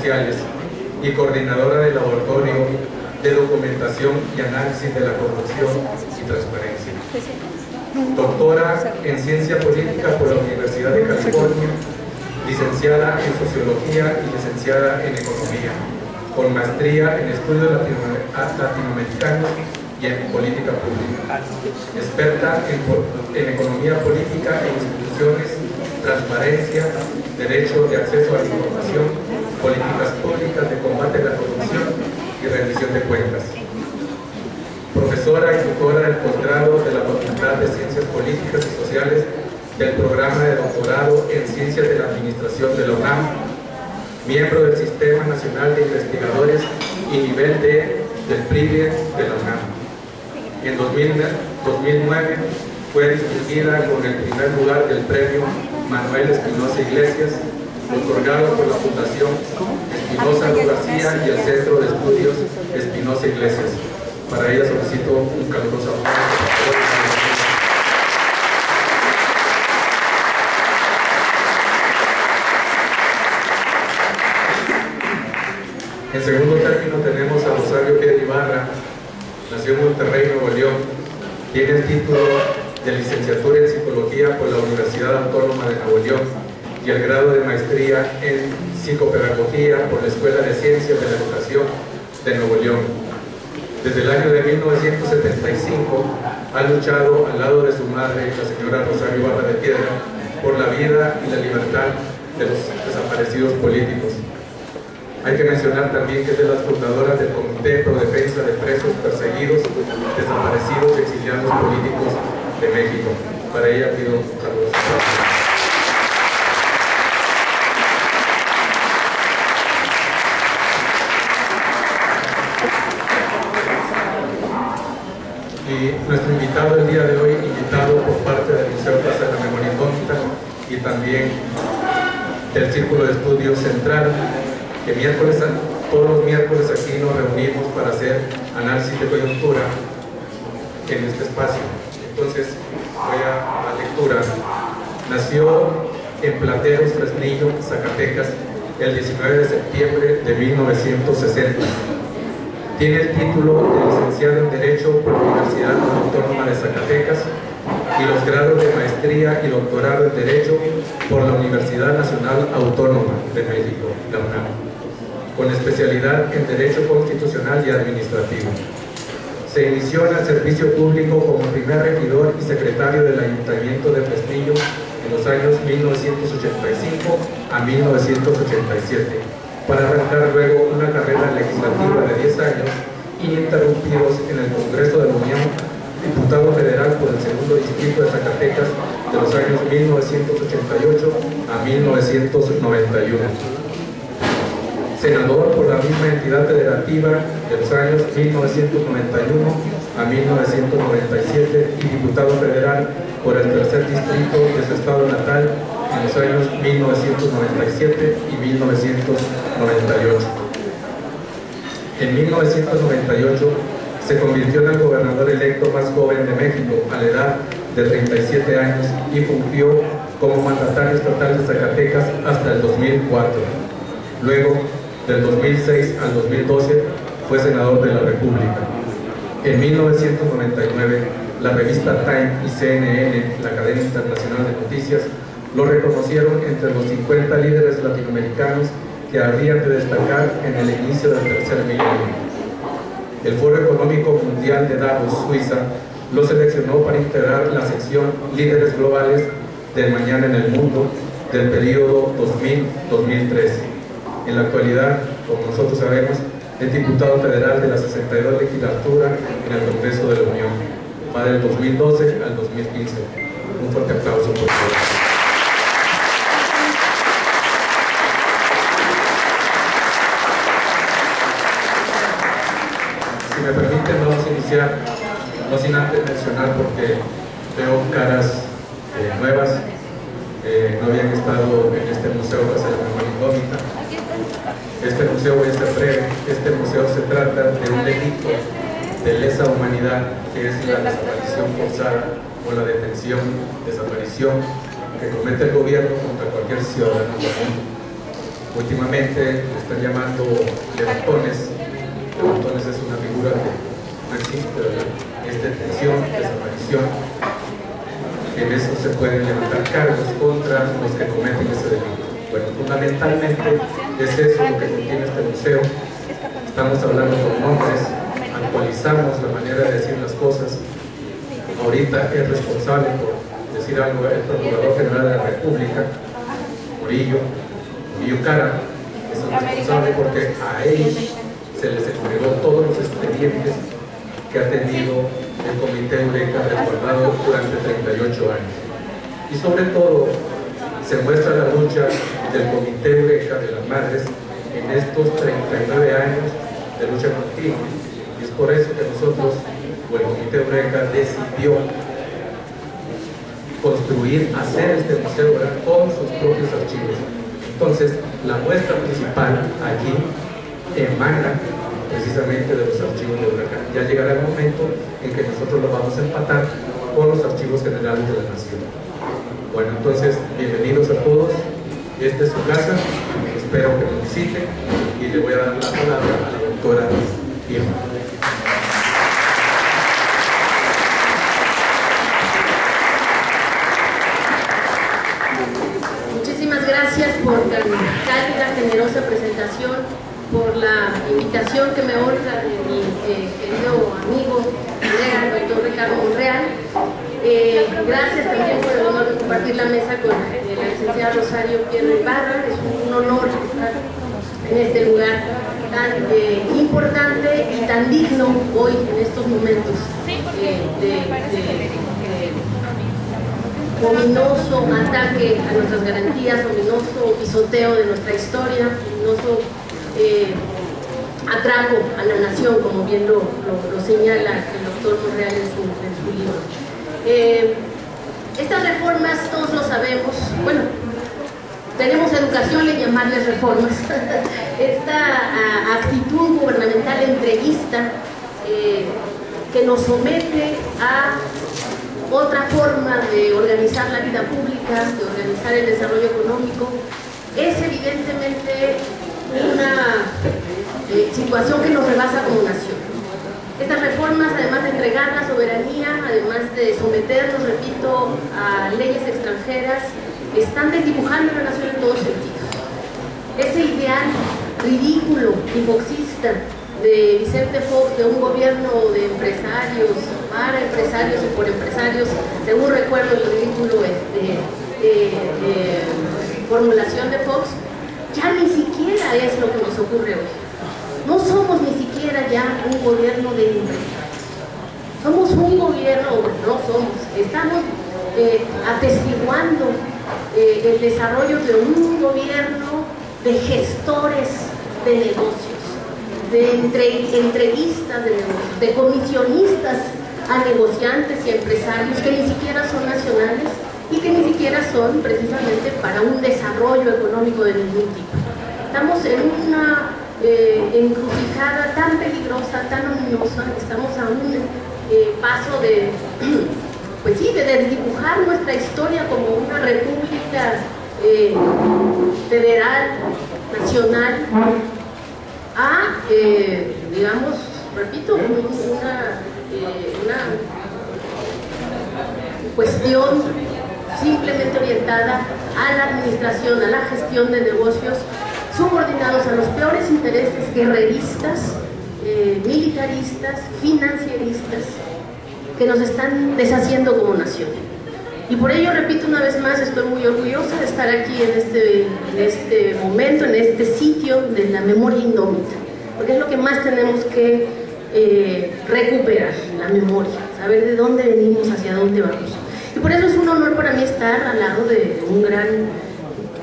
Sociales y coordinadora del Laboratorio de Documentación y Análisis de la Corrupción y Transparencia. Doctora en Ciencia Política por la Universidad de California, licenciada en Sociología y licenciada en Economía, con maestría en Estudios Latinoamericanos y en Política Pública. Experta en Economía Política e Instituciones, Transparencia, Derecho de Acceso a la Información, Políticas Públicas de Combate a la Corrupción y Rendición de Cuentas. Profesora y tutora del posgrado de la Facultad de Ciencias Políticas y Sociales del Programa de Doctorado en Ciencias de la Administración de la UNAM, miembro del Sistema Nacional de Investigadores y nivel D del PRIVIE de la UNAM. En 2009 fue distinguida con el primer lugar del premio Manuel Espinosa Iglesias, otorgado por la Fundación Espinosa García y el Centro de Estudios Espinosa Iglesias. Para ella solicito un caluroso aplauso. En segundo término tenemos a Rosario Piedra Ibarra. Nació en Monterrey, Nuevo León. Tiene el título de licenciatura en Psicología por la Universidad Autónoma de Nuevo León y el grado de maestría en Psicopedagogía por la Escuela de Ciencias de la Educación de Nuevo León. Desde el año de 1975 ha luchado al lado de su madre, la señora Rosario Ibarra de Piedra, por la vida y la libertad de los desaparecidos políticos. Hay que mencionar también que es de las fundadoras del Comité Pro Defensa de Presos, Perseguidos, Desaparecidos y Exiliados Políticos de México. Para ella pido un caluroso aplauso. Y nuestro invitado el día de hoy, invitado por parte del Museo Plaza de la Memoria Incógnita y también del Círculo de Estudios Central, que todos los miércoles aquí nos reunimos para hacer análisis de coyuntura en este espacio. Entonces voy a la lectura. Nació en Plateros, Fresnillo, Zacatecas, el 19 de septiembre de 1960. Tiene el título de licenciado en Derecho por la Universidad Autónoma de Zacatecas y los grados de maestría y doctorado en Derecho por la Universidad Nacional Autónoma de México, la UNAM, con especialidad en Derecho Constitucional y Administrativo. Se inició en el servicio público como primer regidor y secretario del Ayuntamiento de Fresnillo en los años 1985 a 1987, para arrancar luego una carrera legislativa de 10 años ininterrumpidos en el Congreso de la Unión, diputado federal por el segundo distrito de Zacatecas de los años 1988 a 1991. Senador por la misma entidad federativa de los años 1991 a 1997 y diputado federal por el tercer distrito de su estado natal en los años 1997 y 1998. En 1998 se convirtió en el gobernador electo más joven de México a la edad de 37 años y fungió como mandatario estatal de Zacatecas hasta el 2004. Luego, del 2006 al 2012, fue senador de la República. En 1999, la revista Time y CNN, la cadena internacional de noticias, lo reconocieron entre los 50 líderes latinoamericanos que habrían de destacar en el inicio del tercer milenio. El Foro Económico Mundial de Davos, Suiza, lo seleccionó para integrar la sección Líderes Globales del Mañana en el Mundo del periodo 2000-2013. En la actualidad, como nosotros sabemos, es diputado federal de la 62 legislatura en el Congreso de la Unión. Va del 2012 al 2015. Un fuerte aplauso, por favor. Si me permiten, vamos a iniciar, no sin antes mencionar, porque veo caras nuevas, no habían estado en este museo Plaza de la Memoria Incógnita. Este museo, voy a ser breve, este museo se trata de un delito de lesa humanidad, que es la desaparición forzada o la detención, desaparición que comete el gobierno contra cualquier ciudadano común. últimamente le están llamando levantones. Levantones es una figura que no existe, ¿verdad? Es detención, desaparición. En eso se pueden levantar cargos contra los que cometen ese delito. Bueno, fundamentalmente es eso lo que contiene este museo. Estamos hablando con nombres, actualizamos la manera de decir las cosas. Ahorita es responsable, por decir algo, el Procurador General de la República, Murillo Cara, es el responsable porque a ellos se les entregó todos los expedientes que ha tenido el Comité Eureka resguardado durante 38 años. Y sobre todo, se muestra la lucha del Comité Eureka de las Madres en estos 39 años de lucha continua. Y es por eso que nosotros, o el Comité Eureka, decidió construir, hacer este museo, ¿verdad?, con sus propios archivos. Entonces, la muestra principal aquí emana precisamente de los archivos de Huracán. Ya llegará el momento en que nosotros lo vamos a empatar con los archivos generales de la Nación. Bueno, entonces, bienvenidos a todos. Esta es su casa, espero que nos visiten y le voy a dar la palabra a la doctora Irma. Muchísimas gracias por tan cálida, generosa presentación, por la invitación que me honra de mi querido amigo, colega, el doctor Ricardo Monreal. Gracias también por el honor de compartir la mesa con la licenciada Rosario Pierro Ibarra. Es un honor estar en este lugar tan importante y tan digno hoy en estos momentos ominoso ataque a nuestras garantías, ominoso pisoteo de nuestra historia, ominoso atraco a la nación, como bien lo señala el doctor Monreal en su libro. Estas reformas, todos lo sabemos, bueno, tenemos educación en llamarles reformas. Esta actitud gubernamental entreguista que nos somete a otra forma de organizar la vida pública, de organizar el desarrollo económico, es evidentemente una situación que nos rebasa como nación. Estas reformas, además de entregar la soberanía, además de someternos, repito, a leyes extranjeras, están desdibujando la nación en todos sentidos. Ese ideal ridículo y foxista de Vicente Fox, de un gobierno de empresarios, para empresarios y por empresarios, según recuerdo el ridículo formulación de Fox, ya ni siquiera es lo que nos ocurre hoy. No somos ni siquiera ya un gobierno de empresarios. Somos un gobierno, no somos, estamos atestiguando el desarrollo de un gobierno de gestores de negocios, de entrevistas de negocios, de comisionistas a negociantes y empresarios que ni siquiera son nacionales y que ni siquiera son precisamente para un desarrollo económico de ningún tipo. Estamos en una encrucijada tan peligrosa, tan ominosa, estamos a un paso de, pues sí, de desdibujar nuestra historia como una república federal, nacional, a, digamos, repito, una cuestión simplemente orientada a la administración, a la gestión de negocios, subordinados a los peores intereses guerreristas, militaristas, financieristas, que nos están deshaciendo como nación. Y por ello, repito una vez más, estoy muy orgullosa de estar aquí en este momento, en este sitio de la memoria indómita, porque es lo que más tenemos que recuperar, la memoria, saber de dónde venimos, hacia dónde vamos. Y por eso es un honor para mí estar al lado de un gran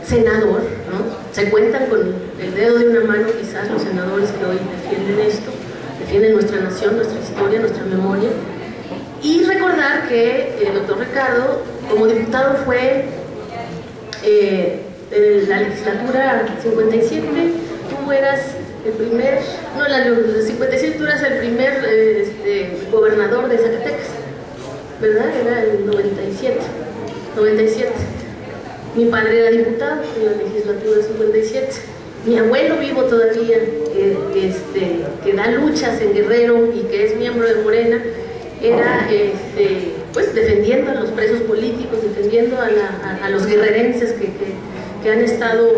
senador, ¿no? Se cuentan con el dedo de una mano quizás los senadores que hoy defienden esto, defienden nuestra nación, nuestra historia, nuestra memoria. Y recordar que el doctor Ricardo, como diputado, fue en la legislatura 57, tú eras el primer, no, en la 57 tú eras el primer gobernador de Zacatecas, ¿verdad? Era el 97. Mi padre era diputado en la legislatura 57. Mi abuelo vivo todavía, que da luchas en Guerrero y que es miembro de Morena, era pues defendiendo a los presos políticos, defendiendo a los guerrerenses que han estado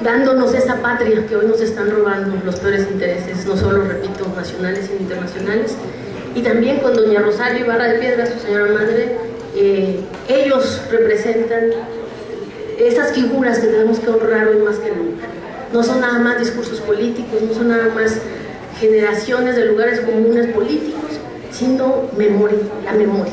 dándonos esa patria que hoy nos están robando los peores intereses, no solo, repito, nacionales sino internacionales. Y también con doña Rosario Ibarra de Piedra, su señora madre, ellos representan esas figuras que tenemos que honrar hoy más que nunca. No son nada más discursos políticos, no son nada más generaciones de lugares comunes políticos, sino memoria,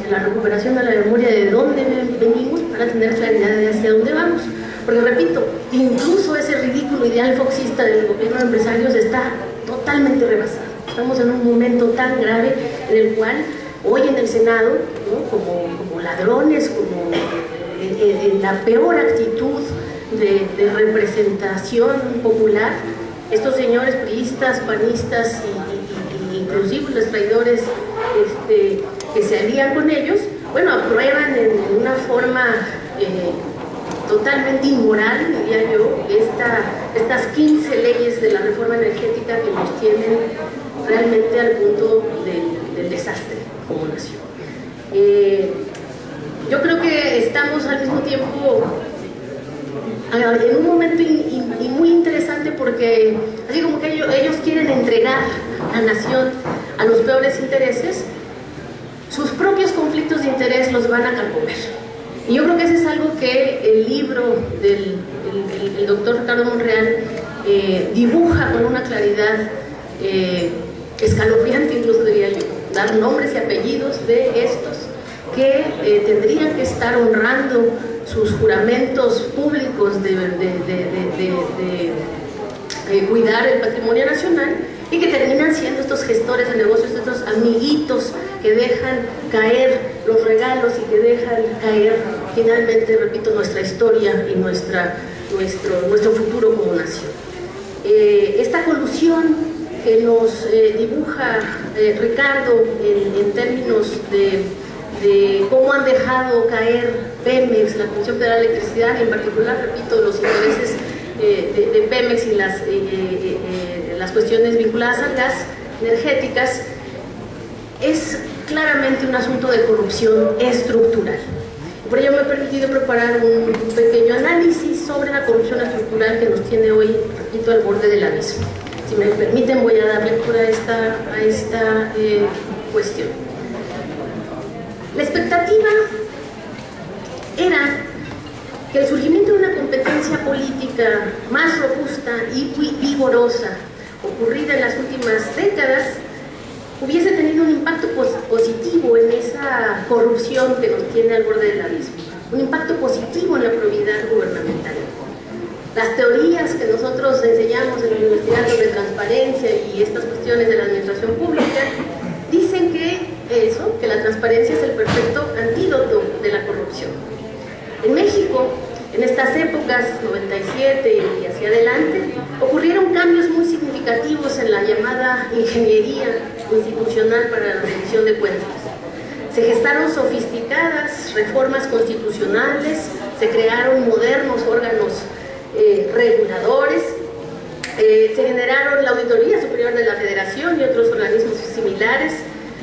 la recuperación de la memoria de dónde venimos para tener claridad de hacia dónde vamos. Porque repito, incluso ese ridículo ideal foxista del gobierno de empresarios está totalmente rebasado. Estamos en un momento tan grave en el cual hoy en el Senado, ¿no? como ladrones, como en la peor actitud de representación popular, estos señores priistas, panistas y inclusive los traidores que se alían con ellos, bueno, aprueban en una forma totalmente inmoral, diría yo, estas 15 leyes de la reforma energética que nos tienen realmente al punto del desastre como nación. Yo creo que estamos al mismo tiempo en un momento y muy interesante, porque así como que ellos quieren entregar a la nación a los peores intereses, sus propios conflictos de interés los van a carcomer. Y yo creo que eso es algo que el libro del doctor Ricardo Monreal dibuja con una claridad escalofriante, incluso diría yo, dar nombres y apellidos de estos que tendrían que estar honrando sus juramentos públicos de cuidar el patrimonio nacional, y que terminan siendo estos gestores de negocios, estos amiguitos que dejan caer los regalos y que dejan caer finalmente, repito, nuestra historia y nuestro futuro como nación. Esta colusión que nos dibuja Ricardo en términos de cómo han dejado caer Pemex, la Comisión Federal de Electricidad, y en particular, repito, los intereses de Pemex y las cuestiones vinculadas al gas, energéticas, es claramente un asunto de corrupción estructural. Por ello me he permitido preparar un pequeño análisis sobre la corrupción estructural que nos tiene hoy, repito, al borde del abismo. Si me permiten, voy a dar lectura a esta cuestión. La expectativa era que el surgimiento de una competencia política más robusta y vigorosa, ocurrida en las últimas décadas, hubiese tenido un impacto positivo en esa corrupción que nos tiene al borde del abismo, un impacto positivo en la probidad gubernamental. Las teorías que nosotros enseñamos en la universidad sobre transparencia y estas cuestiones de la administración pública dicen que la transparencia es el perfecto antídoto de la corrupción. En México, en estas épocas, 97 y hacia adelante, ocurrieron cambios muy significativos en la llamada ingeniería institucional para la rendición de cuentas. Se gestaron sofisticadas reformas constitucionales, se crearon modernos órganos reguladores, se generaron la Auditoría Superior de la Federación y otros organismos similares.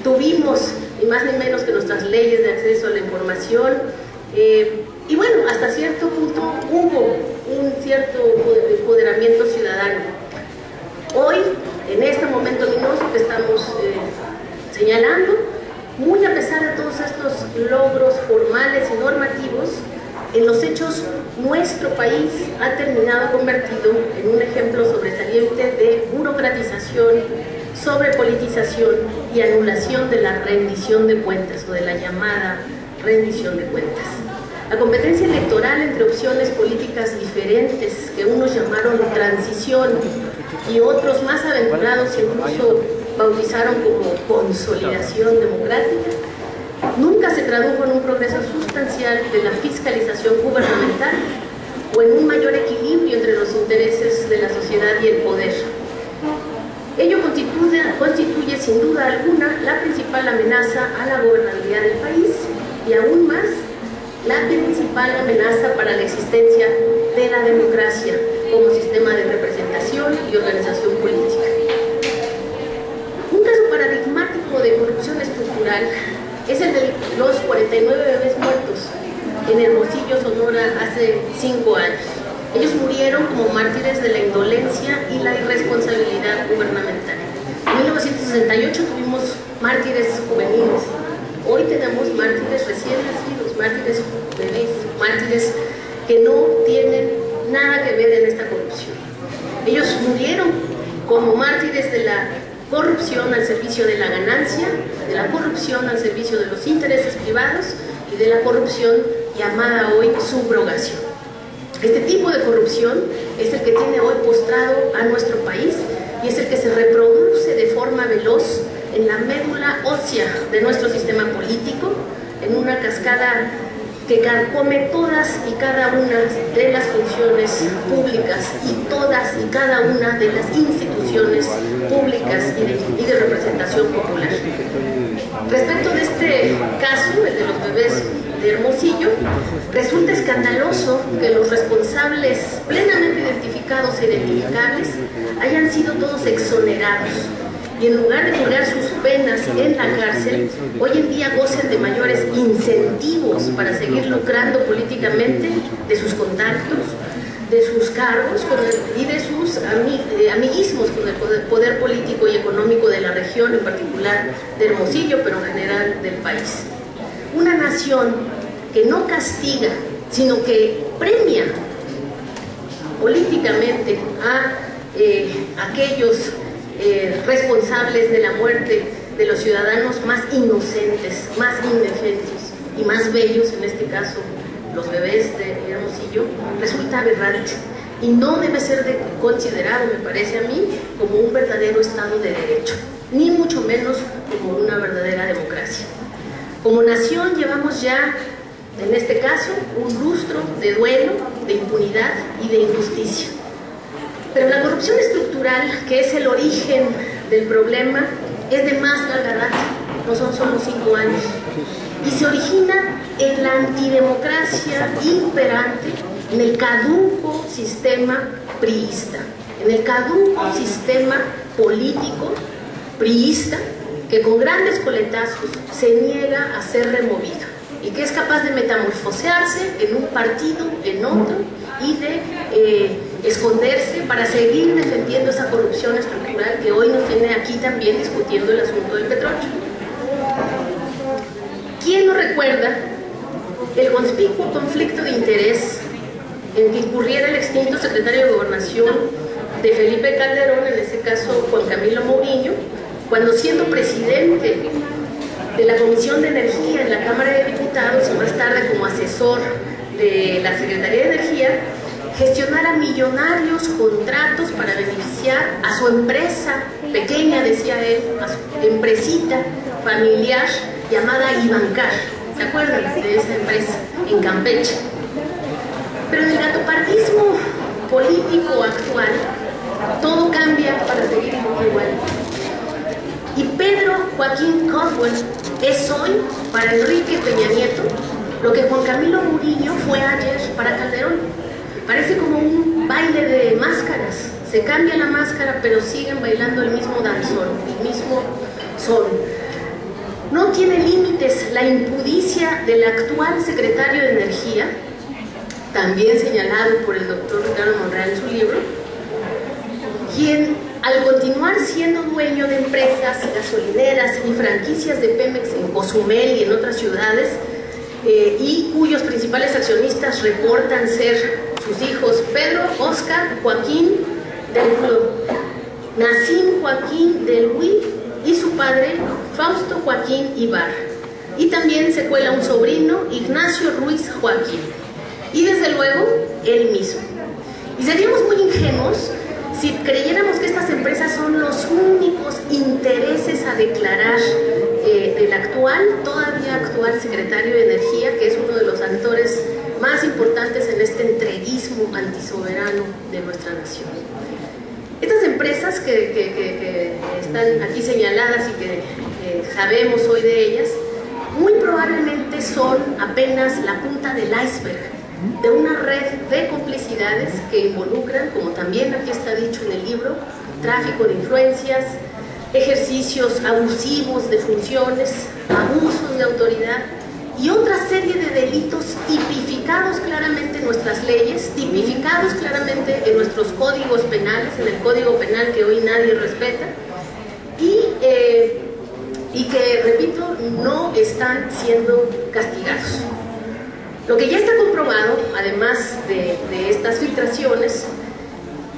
Tuvimos, ni más ni menos, que nuestras leyes de acceso a la información, y bueno, hasta cierto punto hubo un cierto empoderamiento ciudadano. Hoy, en este momento luminoso que estamos señalando, muy a pesar de todos estos logros formales y normativos, en los hechos nuestro país ha terminado convertido en un ejemplo sobresaliente de burocratización, sobrepolitización y anulación de la rendición de cuentas, o de la llamada rendición de cuentas. La competencia electoral entre opciones políticas diferentes, que unos llamaron transición y otros más aventurados incluso bautizaron como consolidación democrática, nunca se tradujo en un progreso sustancial de la fiscalización gubernamental o en un mayor equilibrio entre los intereses de la sociedad y el poder. Ello constituye sin duda alguna la principal amenaza a la gobernabilidad del país, y aún más la principal amenaza para la existencia de la democracia como sistema de representación y organización política. Un caso paradigmático de corrupción estructural es el de los 49 bebés muertos en Hermosillo, Sonora, hace 5 años. Ellos murieron como mártires de la indolencia y la irresponsabilidad gubernamental. En 1968 tuvimos mártires juveniles. Hoy tenemos mártires recién nacidos, mártires bebés, mártires que no tienen nada que ver en esta corrupción. Ellos murieron como mártires de la corrupción al servicio de la ganancia, de la corrupción al servicio de los intereses privados y de la corrupción llamada hoy subrogación. Este tipo de corrupción es el que tiene hoy postrado a nuestro país y es el que se reproduce de forma veloz en la médula ósea de nuestro sistema político, en una cascada que carcome todas y cada una de las funciones públicas y todas y cada una de las instituciones públicas y de representación popular. Respecto de este caso, el de los bebés de Hermosillo, resulta escandaloso que los responsables plenamente identificados e identificables hayan sido todos exonerados y en lugar de purgar sus penas en la cárcel, hoy en día gocen de mayores incentivos para seguir lucrando políticamente de sus contactos, de sus cargos y de sus amiguismos con el poder político y económico de la región, en particular de Hermosillo, pero en general del país. Una nación que no castiga, sino que premia políticamente a aquellos responsables de la muerte de los ciudadanos más inocentes, más indefensos y más bellos, en este caso los bebés de Hermosillo, resulta aberrante y no debe ser considerado, me parece a mí, como un verdadero Estado de Derecho, ni mucho menos como una verdadera democracia. Como nación llevamos ya, en este caso, un lustro de duelo, de impunidad y de injusticia. Pero la corrupción estructural, que es el origen del problema, es de más larga data, no son solo 5 años, y se origina en la antidemocracia imperante, en el caduco sistema priista, en el caduco sistema político priista, que con grandes coletazos se niega a ser removido y que es capaz de metamorfosearse en un partido, en otro, y de esconderse para seguir defendiendo esa corrupción estructural que hoy nos tiene aquí también discutiendo el asunto del petróleo. ¿Quién no recuerda el conspicuo conflicto de interés en que incurriera el extinto secretario de Gobernación de Felipe Calderón, en este caso Juan Camilo Mourinho, cuando siendo presidente de la Comisión de Energía en la Cámara de Diputados y más tarde como asesor de la Secretaría de Energía, gestionara millonarios contratos para beneficiar a su empresa pequeña, decía él, a su empresita familiar llamada Ibancar? ¿Se acuerdan de esa empresa en Campeche? Pero en el gatopardismo político actual todo cambia para seguir igual. Y Pedro Joaquín Caldwell es hoy para Enrique Peña Nieto lo que Juan Camilo Mourinho fue ayer para Calderón. Parece como un baile de máscaras. Se cambia la máscara, pero siguen bailando el mismo danzón, el mismo son. No tiene límites la impudicia del actual secretario de Energía, también señalado por el doctor Ricardo Monreal en su libro, quien al continuar siendo dueño de empresas gasolineras y franquicias de Pemex en Cozumel y en otras ciudades, y cuyos principales accionistas reportan ser sus hijos Pedro Oscar Joaquín del Club, Nacín Joaquín del Huy y su padre Fausto Joaquín Ibarra. Y también se cuela un sobrino, Ignacio Ruiz Joaquín. Y desde luego, él mismo. Y seríamos muy ingenuos si creyéramos que estas empresas son los únicos intereses a declarar del todavía actual secretario de Energía, que es uno de los actores más importantes en este entreguismo antisoberano de nuestra nación. Estas empresas que están aquí señaladas y que sabemos hoy de ellas, muy probablemente son apenas la punta del iceberg de una red de complicidades que involucran, como también aquí está dicho en el libro, tráfico de influencias, ejercicios abusivos de funciones, abusos de autoridad y otra serie de delitos tipificados claramente en nuestras leyes, tipificados claramente en nuestros códigos penales, en el código penal que hoy nadie respeta, y que, repito, no están siendo castigados. Lo que ya está comprobado, además de estas filtraciones,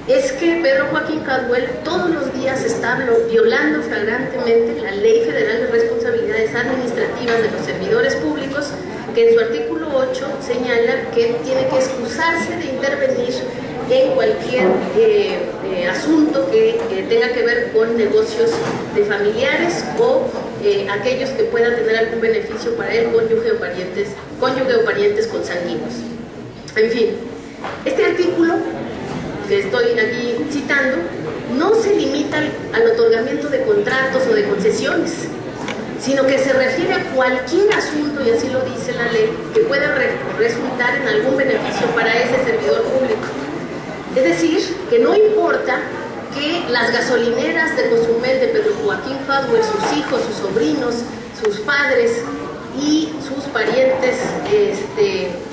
es que Pedro Joaquín Caldwell todos los días está violando flagrantemente la Ley Federal de Responsabilidades Administrativas de los Servidores Públicos, que en su artículo 8 señala que tiene que excusarse de intervenir en cualquier asunto que tenga que ver con negocios de familiares o aquellos que puedan tener algún beneficio para el cónyuge o parientes consanguíneos. En fin, este artículo que estoy aquí citando no se limita al otorgamiento de contratos o de concesiones, sino que se refiere a cualquier asunto, y así lo dice la ley, que pueda resultar en algún beneficio para ese servidor público. Es decir, que no importa que las gasolineras de Cozumel de Pedro Joaquín Caldwell, sus hijos, sus sobrinos, sus padres y sus parientes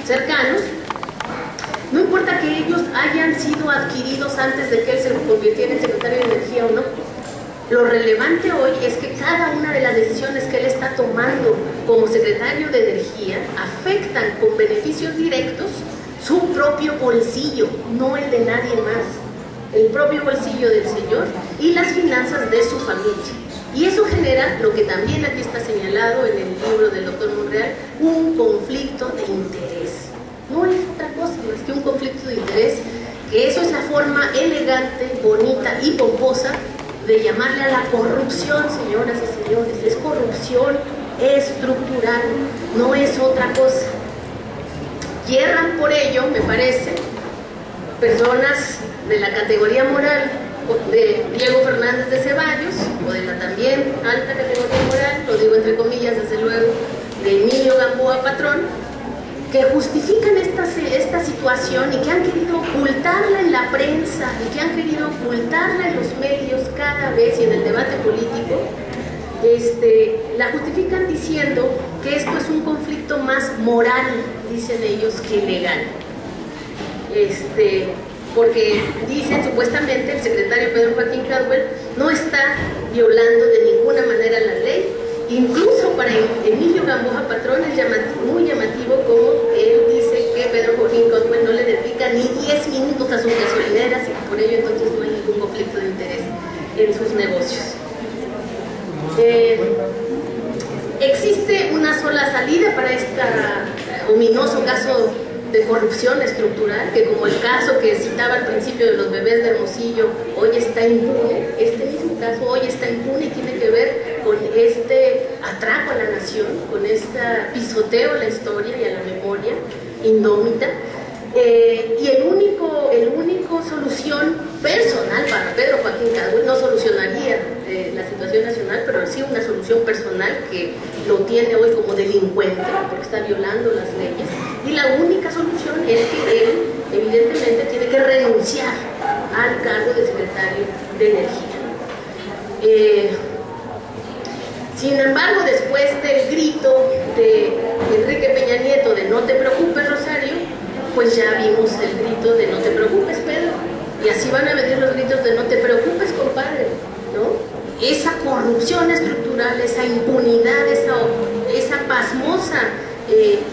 cercanos, no importa que ellos hayan sido adquiridos antes de que él se convirtiera en secretario de Energía o no. Lo relevante hoy es que cada una de las decisiones que él está tomando como secretario de Energía afectan con beneficios directos su propio bolsillo, no el de nadie más, el propio bolsillo del señor y las finanzas de su familia. Y eso genera lo que también aquí está señalado en el libro del doctor Monreal, un conflicto de interés. No es otra cosa más que un conflicto de interés, que eso es la forma elegante, bonita y pomposa de llamarle a la corrupción, señoras y señores. Es corrupción estructural, no es otra cosa. Hierran por ello, me parece, personas de la categoría moral de Diego Fernández de Ceballos, o de la también alta categoría moral, lo digo entre comillas desde luego, de Emilio Gamboa Patrón, que justifican esta situación y que han querido ocultarla en la prensa y que han querido ocultarla en los medios cada vez y en el debate político, la justifican diciendo que esto es un conflicto más moral, dicen ellos, que legal. Porque dicen supuestamente el secretario Pedro Joaquín Caldwell no está violando de ninguna manera la ley. Incluso para Emilio Gamboa Patrón es muy llamativo como él dice que Pedro Joaquín Caldwell no le dedica ni 10 minutos a sus gasolineras y por ello entonces no hay ningún conflicto de interés en sus negocios. Existe una sola salida para este ominoso caso de corrupción estructural, que como el caso que citaba al principio de los bebés de Hermosillo, hoy está impune. Este mismo caso hoy está impune y tiene que ver con este atraco a la nación, con este pisoteo a la historia y a la memoria indómita. Y el único solución personal para Pedro Joaquín Caldwell no solucionaría la situación nacional, pero sí una solución personal que lo tiene hoy como delincuente porque está violando las leyes, y la única solución es que él evidentemente tiene que renunciar al cargo de secretario de Energía. Sin embargo, después del grito de Enrique Peña Nieto de "no te preocupes, Rosario", pues ya vimos el grito de "no te preocupes, Pedro", y así van a venir los gritos de "no te preocupes, compadre", ¿no? Esa corrupción estructural, esa impunidad, esa pasmosa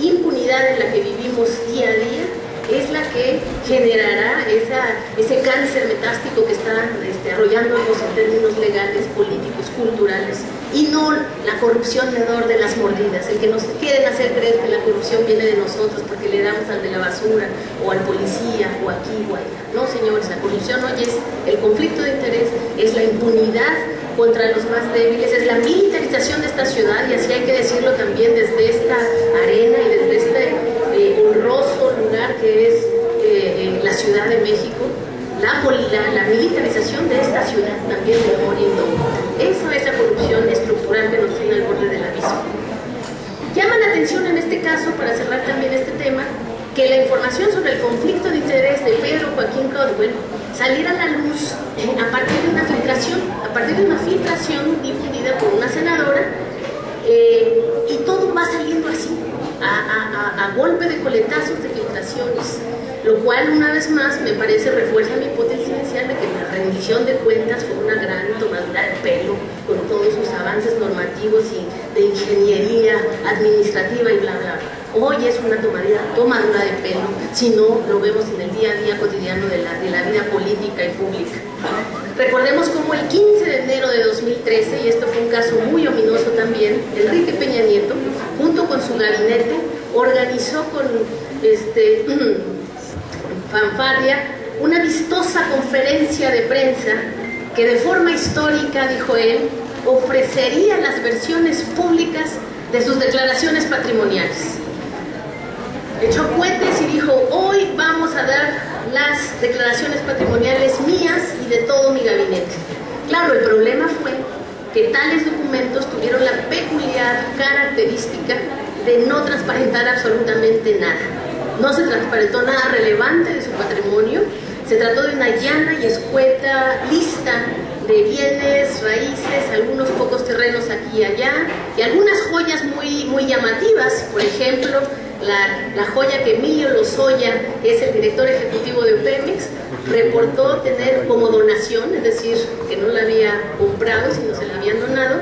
impunidad en la que vivimos día a día es la que generará ese cáncer metástico que está arrollándonos en términos legales, políticos, culturales, y no la corrupción de ardor de las mordidas, el que nos quieren hacer creer que la corrupción viene de nosotros porque le damos al de la basura o al policía o aquí o allá. No, señores, la corrupción hoy es el conflicto de interés, es la impunidad contra los más débiles, es la militarización de esta ciudad, y así hay que decirlo también desde esta arena y desde este honroso lugar que es la Ciudad de México, la militarización de esta ciudad también de memoria indómita. Eso es la corrupción estructural que nos tiene al borde del abismo. Llama la atención en este caso, para cerrar también este tema, que la información sobre el conflicto de interés de Pedro Joaquín Caldwell saliera a la luz a partir de una filtración difundida por una senadora, y todo va saliendo así, a golpe de coletazos de filtraciones, lo cual una vez más me parece refuerza mi hipótesis inicial de que la rendición de cuentas fue una gran tomadura de pelo con todos sus avances normativos y de ingeniería administrativa y bla bla bla. Hoy es una tomadura de pelo si no lo vemos en el día a día cotidiano de la vida política y pública. Recordemos cómo el 15 de enero de 2013, y esto fue un caso muy ominoso también, Enrique Peña Nieto, junto con su gabinete, organizó con fanfarria una vistosa conferencia de prensa que de forma histórica, dijo él, ofrecería las versiones públicas de sus declaraciones patrimoniales. Echó cohetes y dijo: hoy vamos a dar las declaraciones patrimoniales mías y de todo mi gabinete. Claro, el problema fue que tales documentos tuvieron la peculiar característica de no transparentar absolutamente nada. No se transparentó nada relevante de su patrimonio, se trató de una llana y escueta lista de bienes, raíces, algunos pocos terrenos aquí y allá, y algunas joyas muy llamativas. Por ejemplo, la joya que Emilio Lozoya, que es el director ejecutivo de Pemex, reportó tener como donación, es decir, que no la había comprado, sino se la habían donado.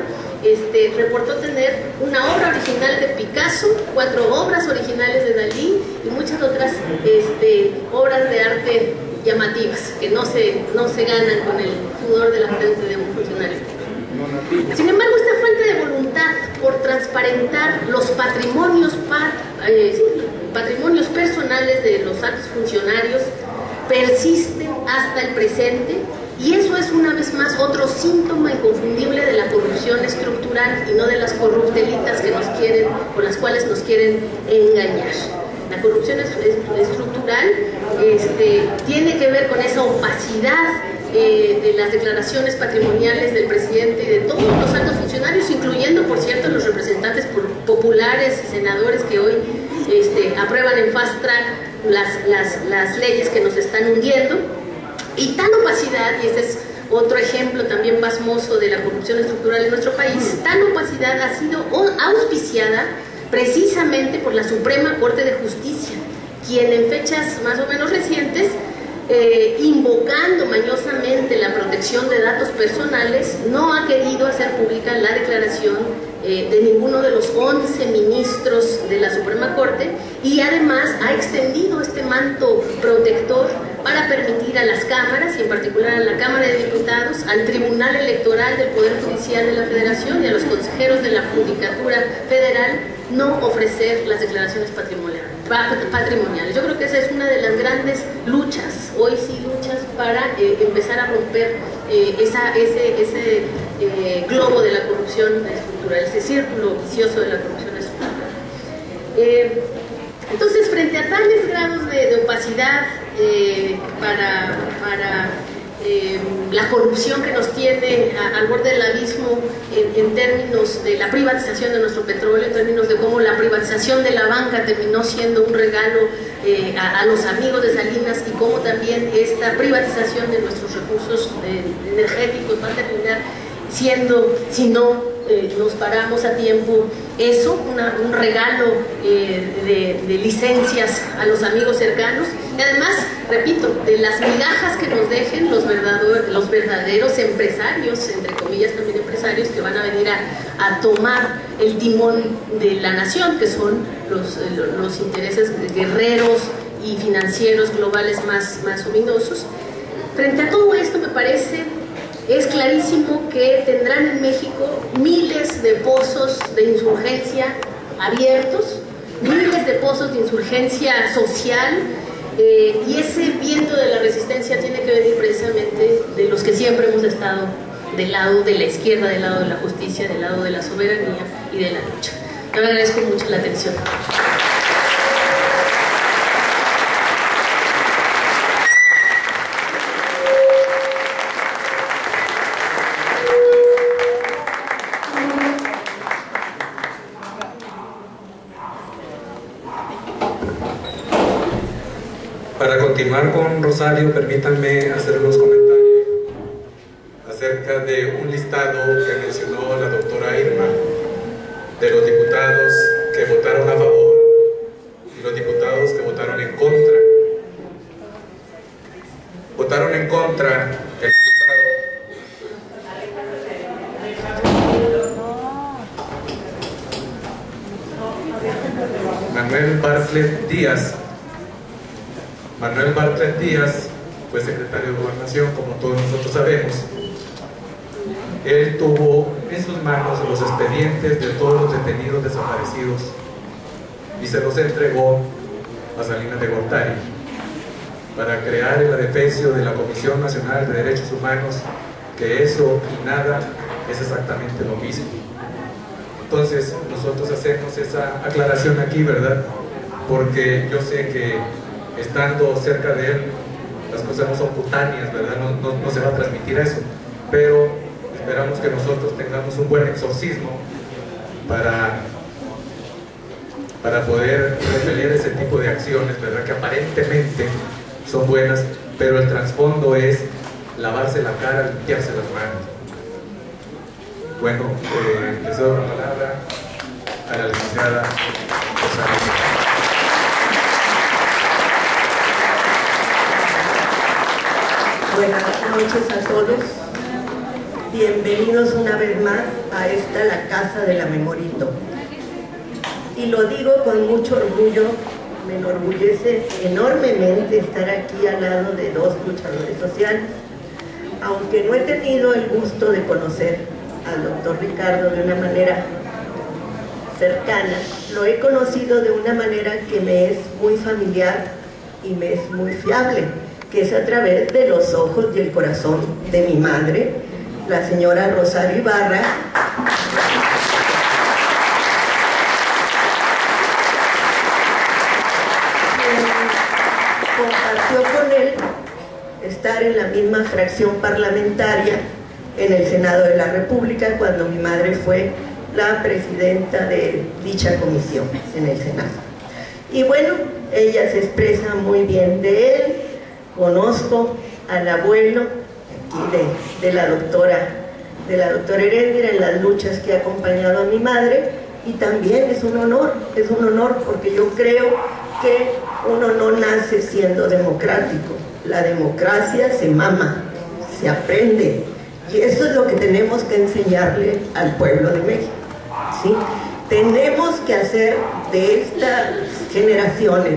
Reportó tener una obra original de Picasso, 4 obras originales de Dalí y muchas otras obras de arte llamativas que no se ganan con el sudor de la frente de un funcionario. Sin embargo, esta falta de voluntad por transparentar los patrimonios personales de los altos funcionarios persiste hasta el presente, y eso es una vez más otro síntoma inconfundible de la corrupción estructural y no de las corruptelitas con las cuales nos quieren engañar. La corrupción estructural tiene que ver con esa opacidad de las declaraciones patrimoniales del presidente y de todos los altos funcionarios, incluyendo, por cierto, los representantes populares y senadores que hoy aprueban en fast track las leyes que nos están hundiendo. Y tal opacidad, y este es otro ejemplo también pasmoso de la corrupción estructural en nuestro país, tal opacidad ha sido auspiciada precisamente por la Suprema Corte de Justicia, quien en fechas más o menos recientes, invocando mañosamente la protección de datos personales, no ha querido hacer pública la declaración de ninguno de los 11 ministros de la Suprema Corte, y además ha extendido este manto protector para permitir a las cámaras, y en particular a la Cámara de Diputados, al Tribunal Electoral del Poder Judicial de la Federación y a los consejeros de la Judicatura Federal no ofrecer las declaraciones patrimoniales. Yo creo que esa es una de las grandes luchas, hoy sí luchas, para empezar a romper ese globo de la corrupción estructural, ese círculo vicioso de la corrupción estructural. Entonces, frente a tales grados de opacidad para la corrupción que nos tiene al borde del abismo en términos de la privatización de nuestro petróleo, en términos de cómo la privatización de la banca terminó siendo un regalo a los amigos de Salinas, y cómo también esta privatización de nuestros recursos energéticos va a terminar siendo, si no nos paramos a tiempo, un regalo de licencias a los amigos cercanos, y además, repito, de las migajas que nos dejen los verdaderos empresarios, entre comillas también empresarios, que van a venir a tomar el timón de la nación, que son los intereses guerreros y financieros globales más ominosos. Frente a todo esto, me parece, es clarísimo que tendrán en México miles de pozos de insurgencia abiertos, miles de pozos de insurgencia social, y ese viento de la resistencia tiene que venir precisamente de los que siempre hemos estado del lado de la izquierda, del lado de la justicia, del lado de la soberanía y de la lucha. Yo le agradezco mucho la atención. continuar con Rosario, permítanme hacer unos comentarios acerca de un listado que mencionó la doctora Irma de los diputados que votaron a favor y los diputados que votaron en contra. Votaron en contra el diputado Manuel Bartlett Díaz. Manuel Bartlett Díaz fue secretario de Gobernación, como todos nosotros sabemos. Él tuvo en sus manos los expedientes de todos los detenidos desaparecidos y se los entregó a Salinas de Gortari para crear el adefesio de la Comisión Nacional de Derechos Humanos, que eso y nada es exactamente lo mismo. Entonces nosotros hacemos esa aclaración aquí, ¿verdad? Porque yo sé que estando cerca de él las cosas no son cutáneas, ¿verdad? No se va a transmitir eso, pero esperamos que nosotros tengamos un buen exorcismo para poder repeler ese tipo de acciones, ¿verdad? Que aparentemente son buenas, pero el trasfondo es lavarse la cara, limpiarse las manos. Bueno, les doy la palabra a la licenciada Rosario. Buenas noches a todos. Bienvenidos una vez más a esta, la Casa de la Memorito. Y lo digo con mucho orgullo, me enorgullece enormemente estar aquí al lado de dos luchadores sociales. Aunque no he tenido el gusto de conocer al doctor Ricardo de una manera cercana, lo he conocido de una manera que me es muy familiar y me es muy fiable, que es a través de los ojos y el corazón de mi madre, la señora Rosario Ibarra, quien compartió con él estar en la misma fracción parlamentaria en el Senado de la República cuando mi madre fue la presidenta de dicha comisión en el Senado. Y bueno, ella se expresa muy bien de él. Conozco al abuelo aquí de la doctora Heréndira en las luchas que ha acompañado a mi madre, y también es un honor porque yo creo que uno no nace siendo democrático. La democracia se mama, se aprende, y eso es lo que tenemos que enseñarle al pueblo de México, ¿sí? Tenemos que hacer de estas generaciones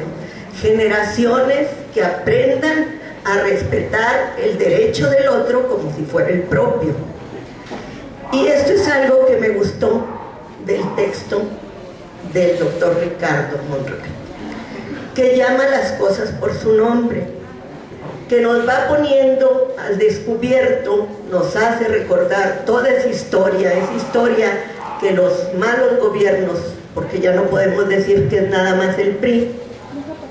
que aprendan a respetar el derecho del otro como si fuera el propio. Y esto es algo que me gustó del texto del doctor Ricardo Monreal, que llama las cosas por su nombre, que nos va poniendo al descubierto, nos hace recordar toda esa historia que los malos gobiernos, porque ya no podemos decir que es nada más el PRI,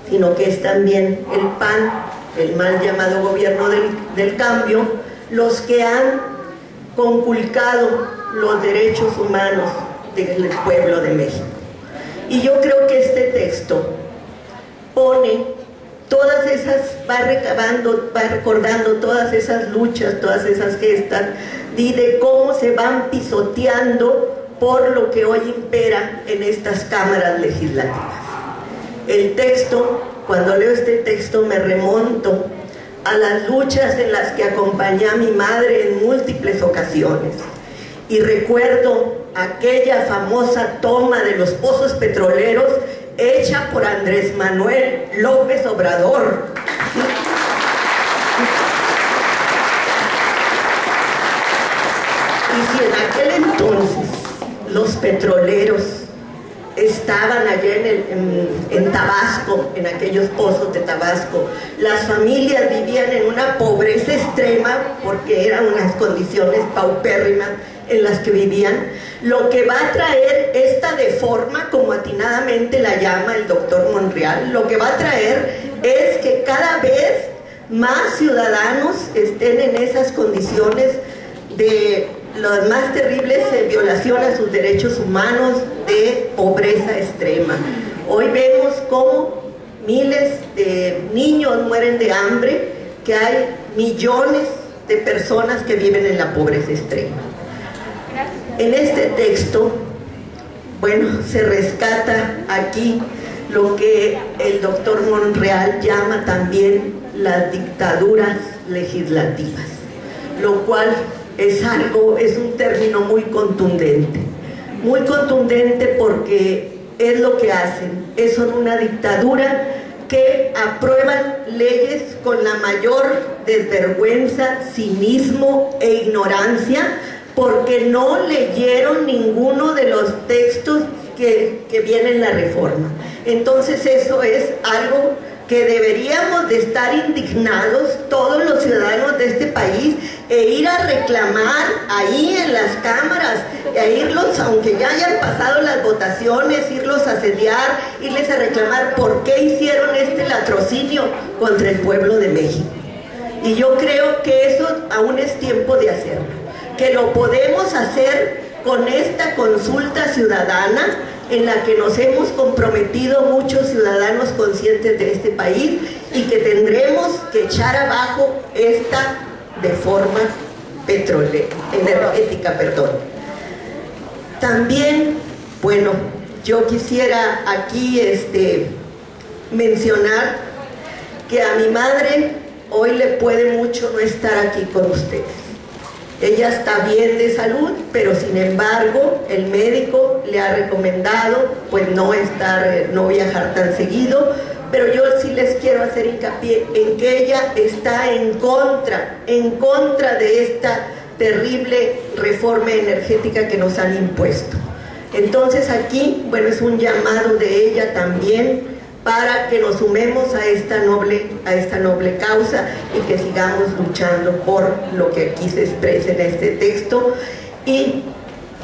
sino que es también el PAN, el mal llamado gobierno del cambio, los que han conculcado los derechos humanos del pueblo de México. Y yo creo que este texto pone todas esas, va recordando todas esas luchas, todas esas gestas, y de cómo se van pisoteando por lo que hoy impera en estas cámaras legislativas. El texto, cuando leo este texto, me remonto a las luchas en las que acompañé a mi madre en múltiples ocasiones, y recuerdo aquella famosa toma de los pozos petroleros hecha por Andrés Manuel López Obrador. Y si en aquel entonces los petroleros estaban allá en Tabasco, en aquellos pozos de Tabasco, las familias vivían en una pobreza extrema porque eran unas condiciones paupérrimas en las que vivían, lo que va a traer esta deforma, como atinadamente la llama el doctor Monreal, lo que va a traer es que cada vez más ciudadanos estén en esas condiciones de las más terribles violaciones a sus derechos humanos, de pobreza extrema. Hoy vemos cómo miles de niños mueren de hambre, que hay millones de personas que viven en la pobreza extrema. En este texto, bueno, se rescata aquí lo que el doctor Monreal llama también las dictaduras legislativas, lo cual es un término muy contundente porque es lo que hacen, son una dictadura que aprueban leyes con la mayor desvergüenza, cinismo e ignorancia, porque no leyeron ninguno de los textos que vienen en la reforma. Entonces eso es algo que deberíamos de estar indignados todos los ciudadanos de este país e ir a reclamar ahí en las cámaras, e irlos, aunque ya hayan pasado las votaciones, irlos a asediar, irles a reclamar por qué hicieron este latrocinio contra el pueblo de México. Y yo creo que eso aún es tiempo de hacerlo, que lo podemos hacer con esta consulta ciudadana en la que nos hemos comprometido muchos ciudadanos conscientes de este país, y que tendremos que echar abajo esta reforma energética. También, bueno, yo quisiera aquí mencionar que a mi madre hoy le puede mucho no estar aquí con ustedes. Ella está bien de salud, pero sin embargo el médico le ha recomendado pues no viajar tan seguido, pero yo sí les quiero hacer hincapié en que ella está en contra de esta terrible reforma energética que nos han impuesto. Entonces aquí, bueno, es un llamado de ella también para que nos sumemos a esta noble causa y que sigamos luchando por lo que aquí se expresa en este texto. Y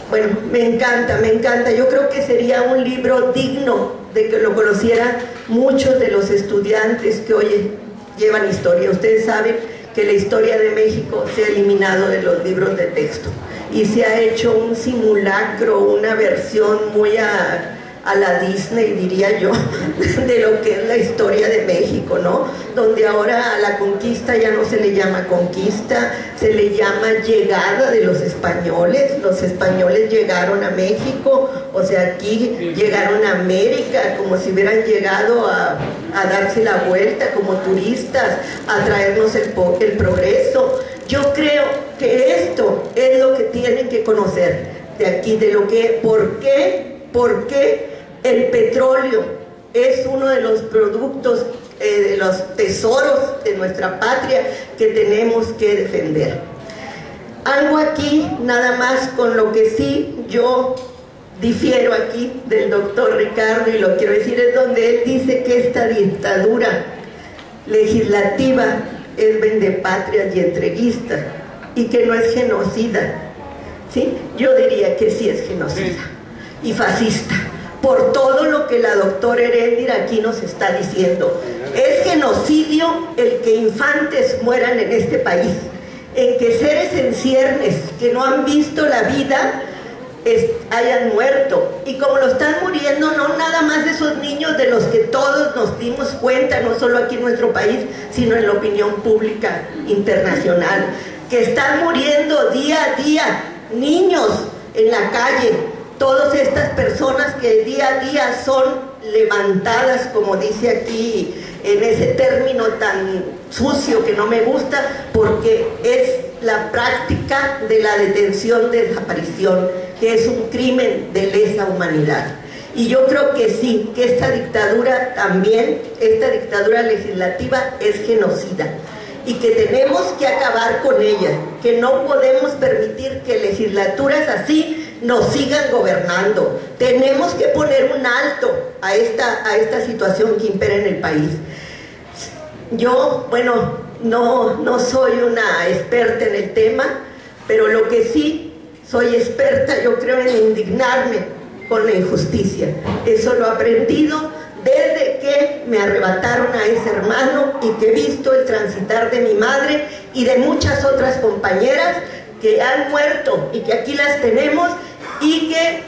bueno, me encanta, yo creo que sería un libro digno de que lo conocieran muchos de los estudiantes que hoy llevan historia. Ustedes saben que la historia de México se ha eliminado de los libros de texto y se ha hecho un simulacro, una versión muy a la Disney, diría yo, de lo que es la historia de México, ¿no? Donde ahora a la conquista ya no se le llama conquista, se le llama llegada de los españoles llegaron a México, o sea, aquí llegaron a América, como si hubieran llegado a darse la vuelta como turistas, a traernos el progreso. Yo creo que esto es lo que tienen que conocer de aquí, de lo que, por qué el petróleo es uno de los productos, de los tesoros de nuestra patria que tenemos que defender. Algo aquí, nada más con lo que sí yo difiero aquí del doctor Ricardo, y lo quiero decir, es donde él dice que esta dictadura legislativa es vendepatrias y entreguista y que no es genocida, ¿sí? Yo diría que sí es genocida y fascista, por todo lo que la doctora Heréndira aquí nos está diciendo. Es genocidio el que infantes mueran en este país, en que seres en ciernes que no han visto la vida hayan muerto, y como lo están muriendo, no nada más esos niños de los que todos nos dimos cuenta, no solo aquí en nuestro país, sino en la opinión pública internacional, que están muriendo día a día, niños en la calle, todas estas personas que día a día son levantadas, como dice aquí, en ese término tan sucio que no me gusta, porque es la práctica de la detención de desaparición, que es un crimen de lesa humanidad. Y yo creo que sí, que esta dictadura también, esta dictadura legislativa es genocida, y que tenemos que acabar con ella, que no podemos permitir que legislaturas así nos sigan gobernando. Tenemos que poner un alto a esta situación que impera en el país. Yo, bueno, no soy una experta en el tema, pero lo que sí soy experta, yo creo, en indignarme con la injusticia. Eso lo he aprendido desde que me arrebataron a ese hermano y que he visto el transitar de mi madre y de muchas otras compañeras que han muerto y que aquí las tenemos y que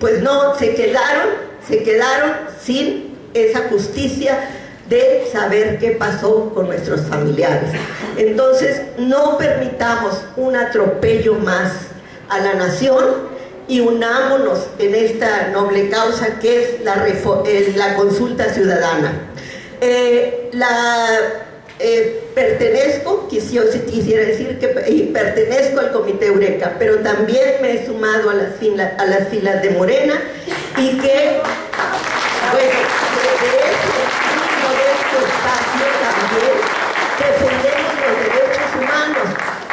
pues no, se quedaron sin esa justicia de saber qué pasó con nuestros familiares. Entonces, no permitamos un atropello más a la nación y unámonos en esta noble causa que es la consulta ciudadana. Pertenezco, quisiera decir que pertenezco al Comité Eureka, pero también me he sumado a las filas de Morena, y que, bueno, de ese modesto espacio también defendemos los derechos humanos,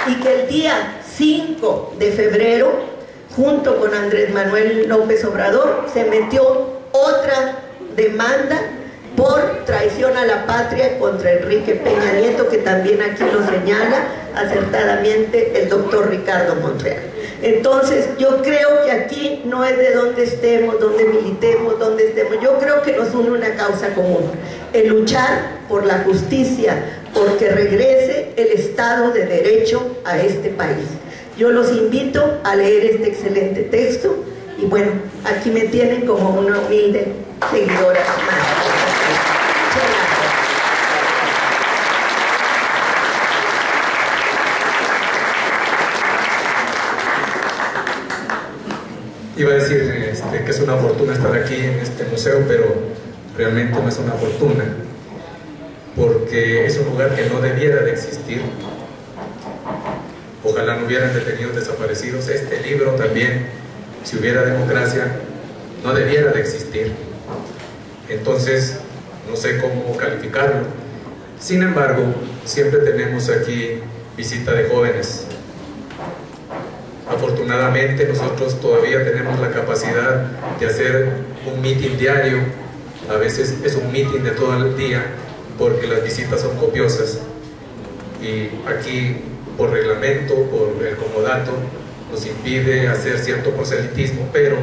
y que el día 5 de febrero, junto con Andrés Manuel López Obrador, se metió otra demanda por traición a la patria contra Enrique Peña Nieto, que también aquí lo señala acertadamente el doctor Ricardo Monreal. Entonces, yo creo que aquí no es de dónde estemos, dónde militemos, dónde estemos. Yo creo que nos une una causa común: el luchar por la justicia, porque regrese el Estado de Derecho a este país. Yo los invito a leer este excelente texto, y bueno, aquí me tienen como una humilde seguidora más. Iba a decir que es una fortuna estar aquí en este museo, pero realmente no es una fortuna, porque es un lugar que no debiera de existir. Ojalá no hubieran detenidos desaparecidos. Este libro también, si hubiera democracia, no debiera de existir. Entonces, no sé cómo calificarlo. Sin embargo, siempre tenemos aquí visita de jóvenes. Afortunadamente, nosotros todavía tenemos la capacidad de hacer un meeting diario. A veces es un meeting de todo el día, porque las visitas son copiosas. Y aquí, por reglamento, por el comodato, nos impide hacer cierto proselitismo, pero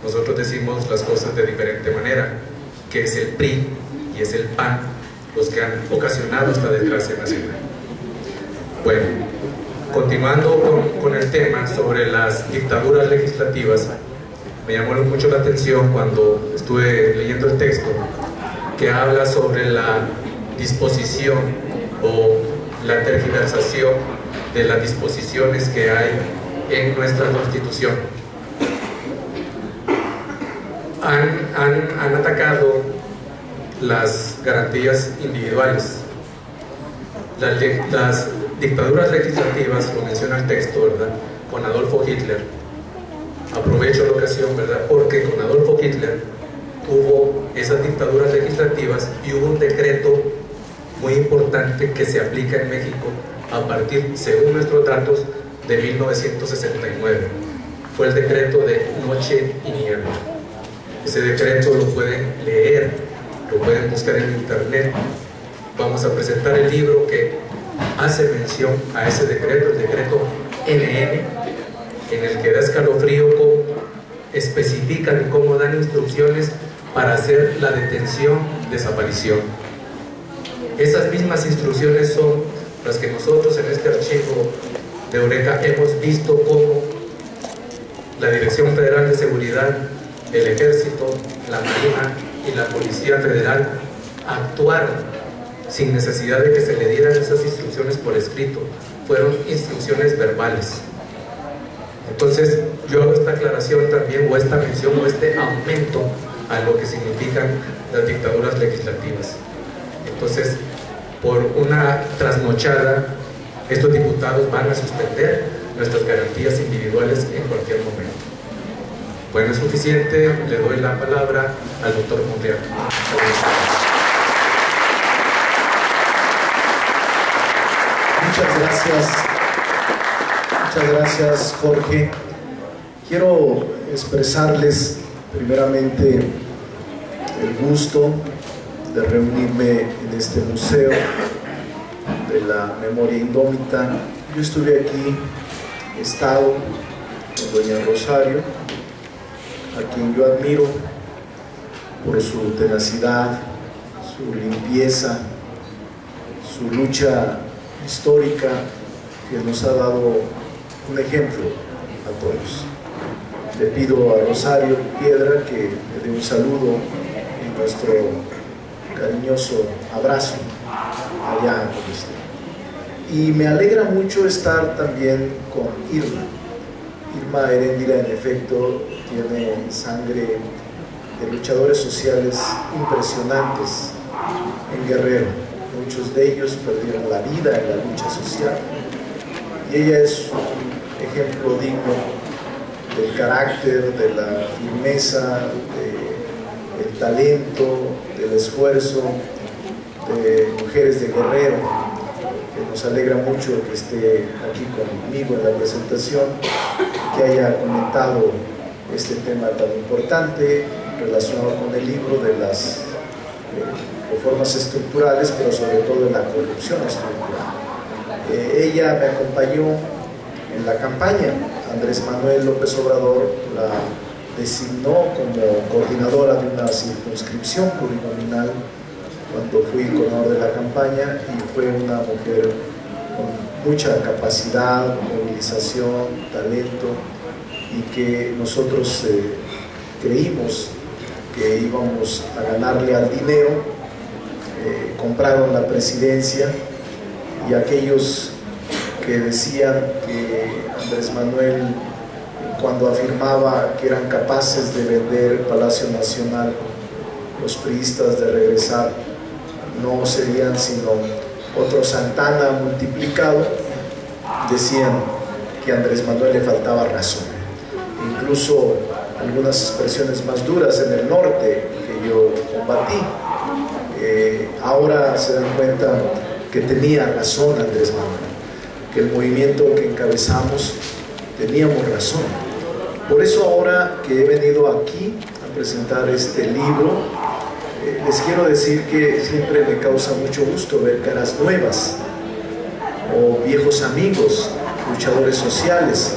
nosotros decimos las cosas de diferente manera, que es el PRI y es el PAN los que han ocasionado esta desgracia nacional. Bueno, continuando con el tema sobre las dictaduras legislativas, me llamó mucho la atención cuando estuve leyendo el texto, que habla sobre la disposición o la tergiversación de las disposiciones que hay en nuestra Constitución. Han atacado las garantías individuales. Las dictaduras legislativas, lo menciona el texto, ¿verdad?, con Adolfo Hitler. Aprovecho la ocasión, ¿verdad?, porque con Adolfo Hitler hubo esas dictaduras legislativas y hubo un decreto muy importante que se aplica en México a partir, según nuestros datos, de 1969. Fue el decreto de Noche y Niebla. Ese decreto lo pueden leer, lo pueden buscar en internet. Vamos a presentar el libro que hace mención a ese decreto, el decreto NN, en el que da escalofrío cómo especifican y cómo dan instrucciones para hacer la detención, desaparición. Esas mismas instrucciones son las que nosotros en este archivo de Eureka hemos visto cómo la Dirección Federal de Seguridad, el Ejército, la Marina y la Policía Federal actuaron sin necesidad de que se le dieran esas instrucciones por escrito. Fueron instrucciones verbales. Entonces, yo hago esta aclaración también, o esta mención, o este aumento a lo que significan las dictaduras legislativas. Entonces, por una trasnochada, estos diputados van a suspender nuestras garantías individuales en cualquier momento. Bueno, es suficiente. Le doy la palabra al doctor Monreal. Muchas gracias, Jorge. Quiero expresarles primeramente el gusto de reunirme en este museo de la memoria indómita. Yo estuve aquí, he estado con doña Rosario, a quien yo admiro por su tenacidad, su limpieza, su lucha histórica, que nos ha dado un ejemplo a todos. Le pido a Rosario Piedra que le dé un saludo en nuestro cariñoso abrazo allá con usted. Y me alegra mucho estar también con Irma. Irma Heréndira, en efecto, tiene sangre de luchadores sociales impresionantes en Guerrero. Muchos de ellos perdieron la vida en la lucha social. Y ella es un ejemplo digno del carácter, de la firmeza, del talento, del esfuerzo de mujeres de Guerrero. Nos alegra mucho que esté aquí conmigo en la presentación, que haya comentado este tema tan importante relacionado con el libro de las reformas estructurales, pero sobre todo de la corrupción estructural. Ella me acompañó en la campaña. Andrés Manuel López Obrador la designó como coordinadora de una circunscripción plurinominal cuando fui coordinador de la campaña, y fue una mujer con mucha capacidad, movilización, talento, y que nosotros creímos que íbamos a ganarle al dinero. Compraron la presidencia, y aquellos que decían que Andrés Manuel, cuando afirmaba que eran capaces de vender el Palacio Nacional, los priistas, de regresar, no serían sino otro Santana multiplicado, decían que a Andrés Manuel le faltaba razón. Incluso algunas expresiones más duras en el norte que yo combatí, ahora se dan cuenta que tenía razón Andrés Manuel, que el movimiento que encabezamos teníamos razón. Por eso ahora que he venido aquí a presentar este libro, les quiero decir que siempre me causa mucho gusto ver caras nuevas o viejos amigos, luchadores sociales,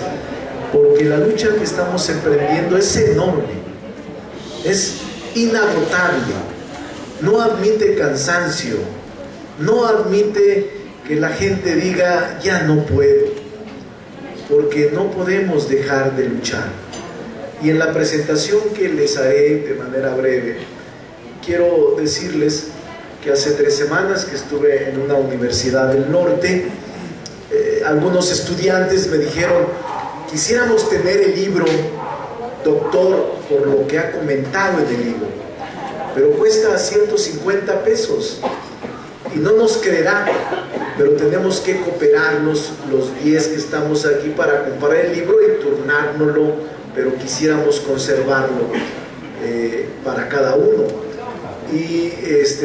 porque la lucha que estamos emprendiendo es enorme, es inagotable, no admite cansancio, no admite que la gente diga ya no puedo, porque no podemos dejar de luchar. Y en la presentación que les haré de manera breve, quiero decirles que hace 3 semanas que estuve en una universidad del norte, algunos estudiantes me dijeron: quisiéramos tener el libro, doctor, por lo que ha comentado en el libro, pero cuesta 150 pesos y no nos creerá, pero tenemos que cooperarnos los 10 que estamos aquí para comprar el libro y turnárnoslo, pero quisiéramos conservarlo para cada uno. Y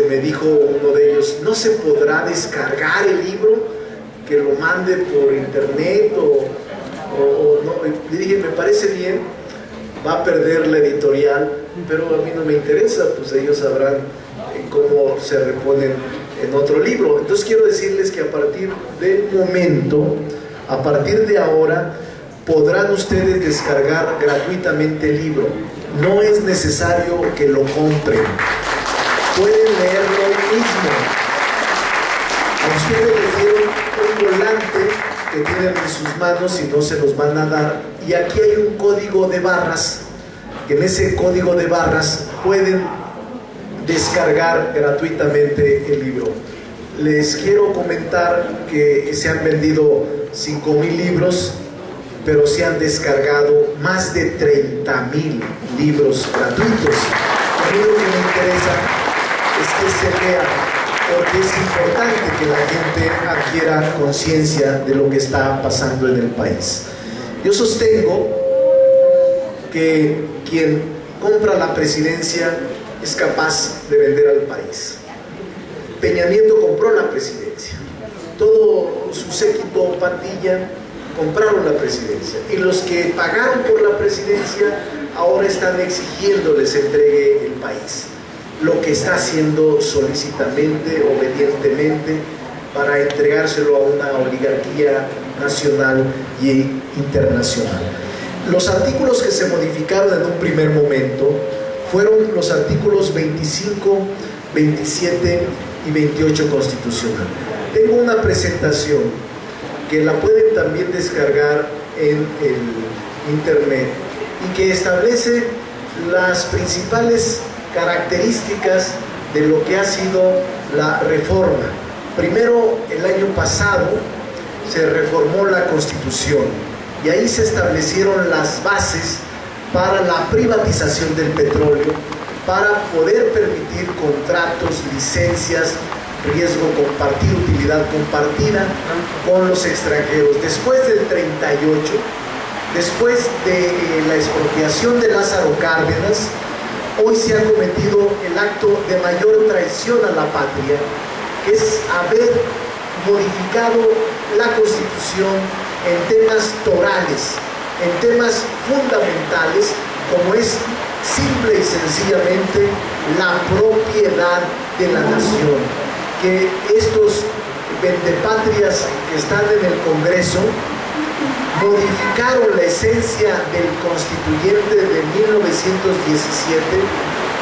me dijo uno de ellos: ¿no se podrá descargar el libro, que lo mande por internet o no? Le dije: me parece bien, va a perder la editorial, pero a mí no me interesa, pues ellos sabrán cómo se reponen en otro libro. Entonces quiero decirles que a partir del momento, a partir de ahora, podrán ustedes descargar gratuitamente el libro. No es necesario que lo compren, pueden leerlo hoy mismo. A ustedes les dieron un volante que tienen en sus manos y no se los van a dar, y aquí hay un código de barras, que en ese código de barras pueden descargar gratuitamente el libro. Les quiero comentar que se han vendido 5,000 libros, pero se han descargado más de 30,000 libros gratuitos. A mí lo que me interesa es que se lea, porque es importante que la gente adquiera conciencia de lo que está pasando en el país. Yo sostengo que quien compra la presidencia es capaz de vender al país. Peña Nieto compró la presidencia, todo su séquito, pandilla, compraron la presidencia, y los que pagaron por la presidencia ahora están exigiendo les entregue el país, lo que está haciendo solícitamente, obedientemente, para entregárselo a una oligarquía nacional y internacional. Los artículos que se modificaron en un primer momento fueron los artículos 25, 27 y 28 constitucional. Tengo una presentación que la pueden también descargar en el internet y que establece las principales características de lo que ha sido la reforma. Primero, el año pasado se reformó la Constitución y ahí se establecieron las bases para la privatización del petróleo, para poder permitir contratos, licencias, riesgo compartido, utilidad compartida con los extranjeros. Después del 38, después de la expropiación de Lázaro Cárdenas, hoy se ha cometido el acto de mayor traición a la patria, que es haber modificado la Constitución en temas torales, en temas fundamentales, como es simple y sencillamente la propiedad de la nación. Que estos vendepatrias que están en el Congreso modificaron la esencia del constituyente de 1917,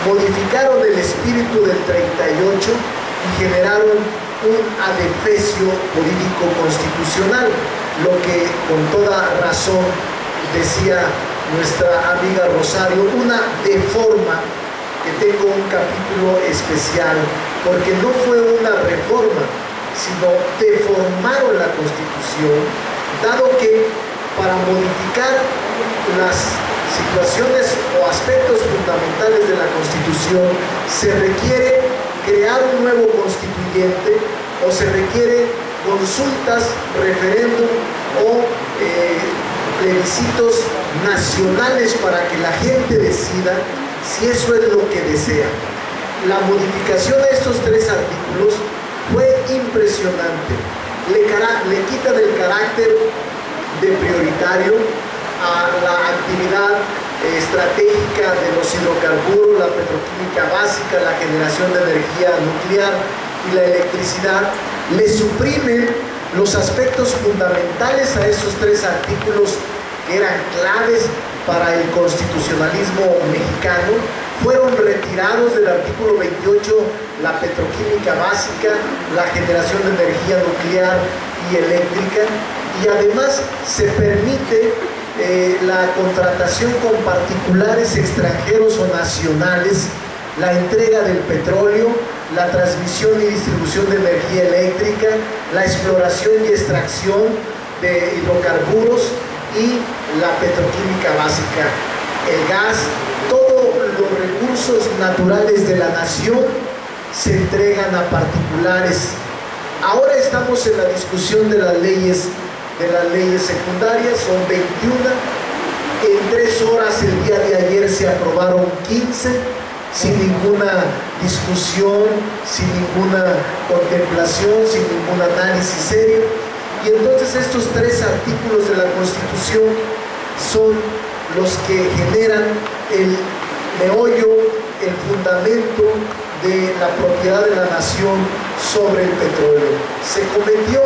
modificaron el espíritu del 38 y generaron un adefesio jurídico constitucional, lo que con toda razón decía nuestra amiga Rosario, una deforma, que tengo un capítulo especial, porque no fue una reforma, sino deformaron la Constitución, dado que para modificar las situaciones o aspectos fundamentales de la Constitución se requiere crear un nuevo constituyente o se requiere consultas, referéndum o plebiscitos nacionales para que la gente decida si eso es lo que desea. La modificación de estos 3 artículos fue impresionante. Le quitan el carácter de prioritario a la actividad estratégica de los hidrocarburos, la petroquímica básica, la generación de energía nuclear y la electricidad. Le suprimen los aspectos fundamentales a estos 3 artículos que eran claves para el constitucionalismo mexicano. Fueron retirados del artículo 28 la petroquímica básica, la generación de energía nuclear y eléctrica, y además se permite la contratación con particulares extranjeros o nacionales, la entrega del petróleo, la transmisión y distribución de energía eléctrica, la exploración y extracción de hidrocarburos y la petroquímica básica, el gas. Todos los recursos naturales de la nación se entregan a particulares. Ahora estamos en la discusión de las leyes secundarias, son 21. En 3 horas el día de ayer se aprobaron 15, sin ninguna discusión, sin ninguna contemplación, sin ningún análisis serio. Y entonces estos 3 artículos de la Constitución son los que generan el meollo, el fundamento de la propiedad de la nación sobre el petróleo. Se cometió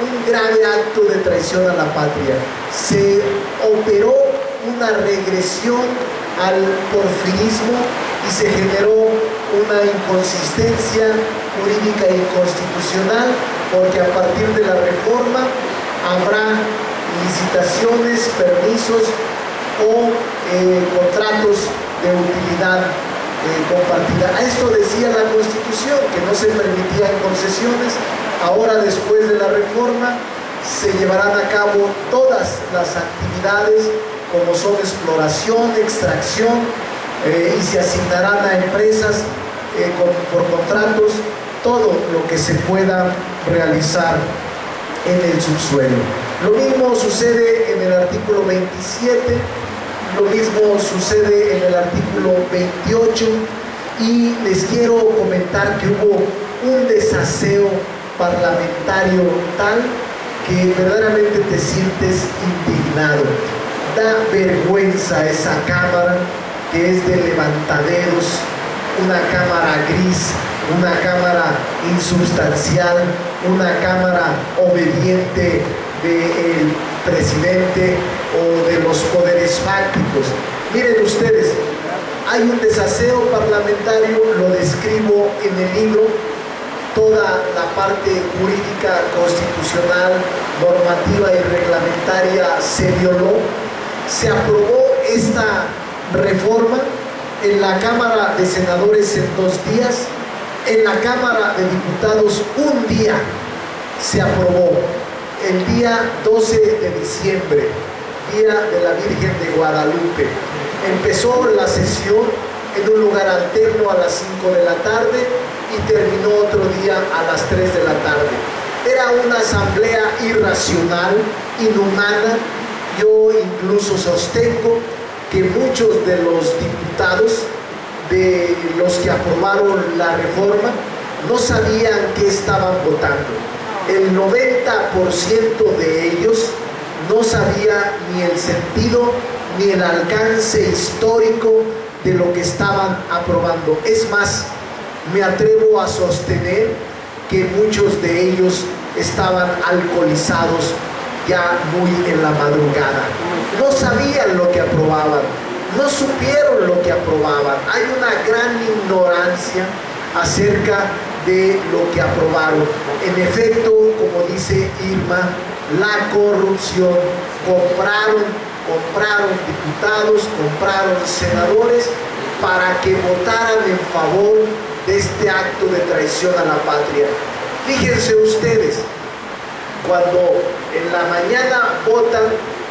un grave acto de traición a la patria. Se operó una regresión al porfirismo y se generó una inconsistencia jurídica e inconstitucional, porque a partir de la reforma habrá licitaciones, permisos o contratos de utilidad compartida. A esto decía la Constitución, que no se permitían concesiones. Ahora, después de la reforma, se llevarán a cabo todas las actividades, como son exploración, extracción, y se asignarán a empresas por contratos todo lo que se pueda realizar en el subsuelo. Lo mismo sucede en el artículo 27, lo mismo sucede en el artículo 28, y les quiero comentar que hubo un desaseo parlamentario tal que verdaderamente te sientes indignado. Da vergüenza esa Cámara, que es de levantaderos, una Cámara gris, una Cámara insubstancial, una Cámara obediente del presidente o de los poderes fácticos. Miren ustedes, hay un desaseo parlamentario, lo describo en el libro. Toda la parte jurídica, constitucional, normativa y reglamentaria se violó. Se aprobó esta reforma en la Cámara de Senadores en 2 días, en la Cámara de Diputados un día se aprobó, el día 12 de diciembre, Día de la Virgen de Guadalupe. Empezó la sesión en un lugar alterno a las 5 de la tarde y terminó otro día a las 3 de la tarde. Era una asamblea irracional, inhumana. Yo incluso sostengo que muchos de los diputados, de los que aprobaron la reforma, no sabían qué estaban votando. El 90% de ellos no sabía ni el sentido ni el alcance histórico de lo que estaban aprobando. Es más, me atrevo a sostener que muchos de ellos estaban alcoholizados ya muy en la madrugada. No sabían lo que aprobaban, no supieron lo que aprobaban. Hay una gran ignorancia acerca de lo que aprobaron. En efecto, como dice Irma, la corrupción, compraron diputados, compraron senadores para que votaran en favor de este acto de traición a la patria. Fíjense ustedes, cuando en la mañana votan,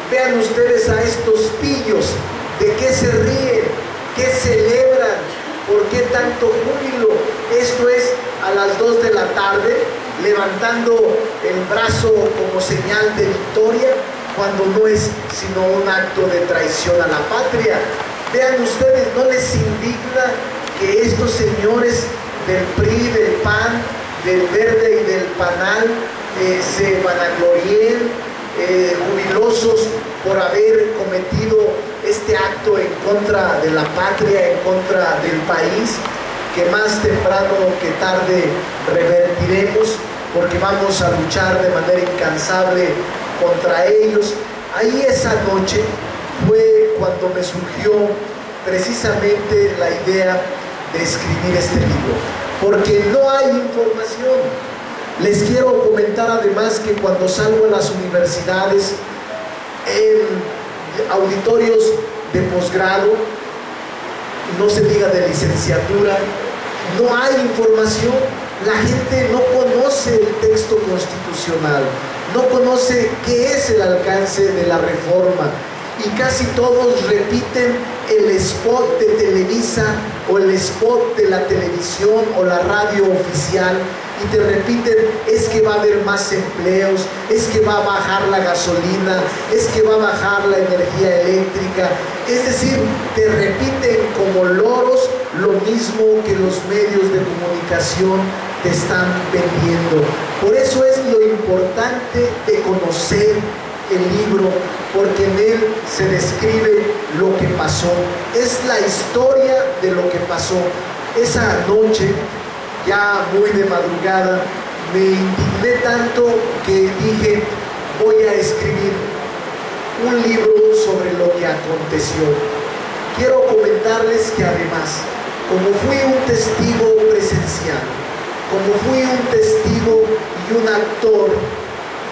vean ustedes a estos pillos, de qué se ríen, qué celebran, por qué tanto júbilo. Esto es a las 2 de la tarde, levantando el brazo como señal de victoria, cuando no es sino un acto de traición a la patria. Vean ustedes, ¿no les indigna que estos señores del PRI, del PAN, del Verde y del PANAL se vanaglorien, jubilosos por haber cometido este acto en contra de la patria, en contra del país, que más temprano que tarde revertiremos, porque vamos a luchar de manera incansable contra ellos? Ahí esa noche fue cuando me surgió precisamente la idea de escribir este libro, porque no hay información. Les quiero comentar además que cuando salgo a las universidades, en auditorios de posgrado, no se diga de licenciatura, no hay información. La gente no conoce el texto constitucional, no conoce qué es el alcance de la reforma, y casi todos repiten el spot de Televisa o el spot de la televisión o la radio oficial, y te repiten: es que va a haber más empleos, es que va a bajar la gasolina, es que va a bajar la energía eléctrica. Es decir, te repiten como loros lo mismo que los medios de comunicación te están vendiendo. Por eso es lo importante de conocer el libro, porque en él se describe lo que pasó. Es la historia de lo que pasó. Esa noche, ya muy de madrugada, me indigné tanto que dije: voy a escribir un libro sobre lo que aconteció. Quiero comentarles que además, como fui un testigo presencial, como fui un testigo y un actor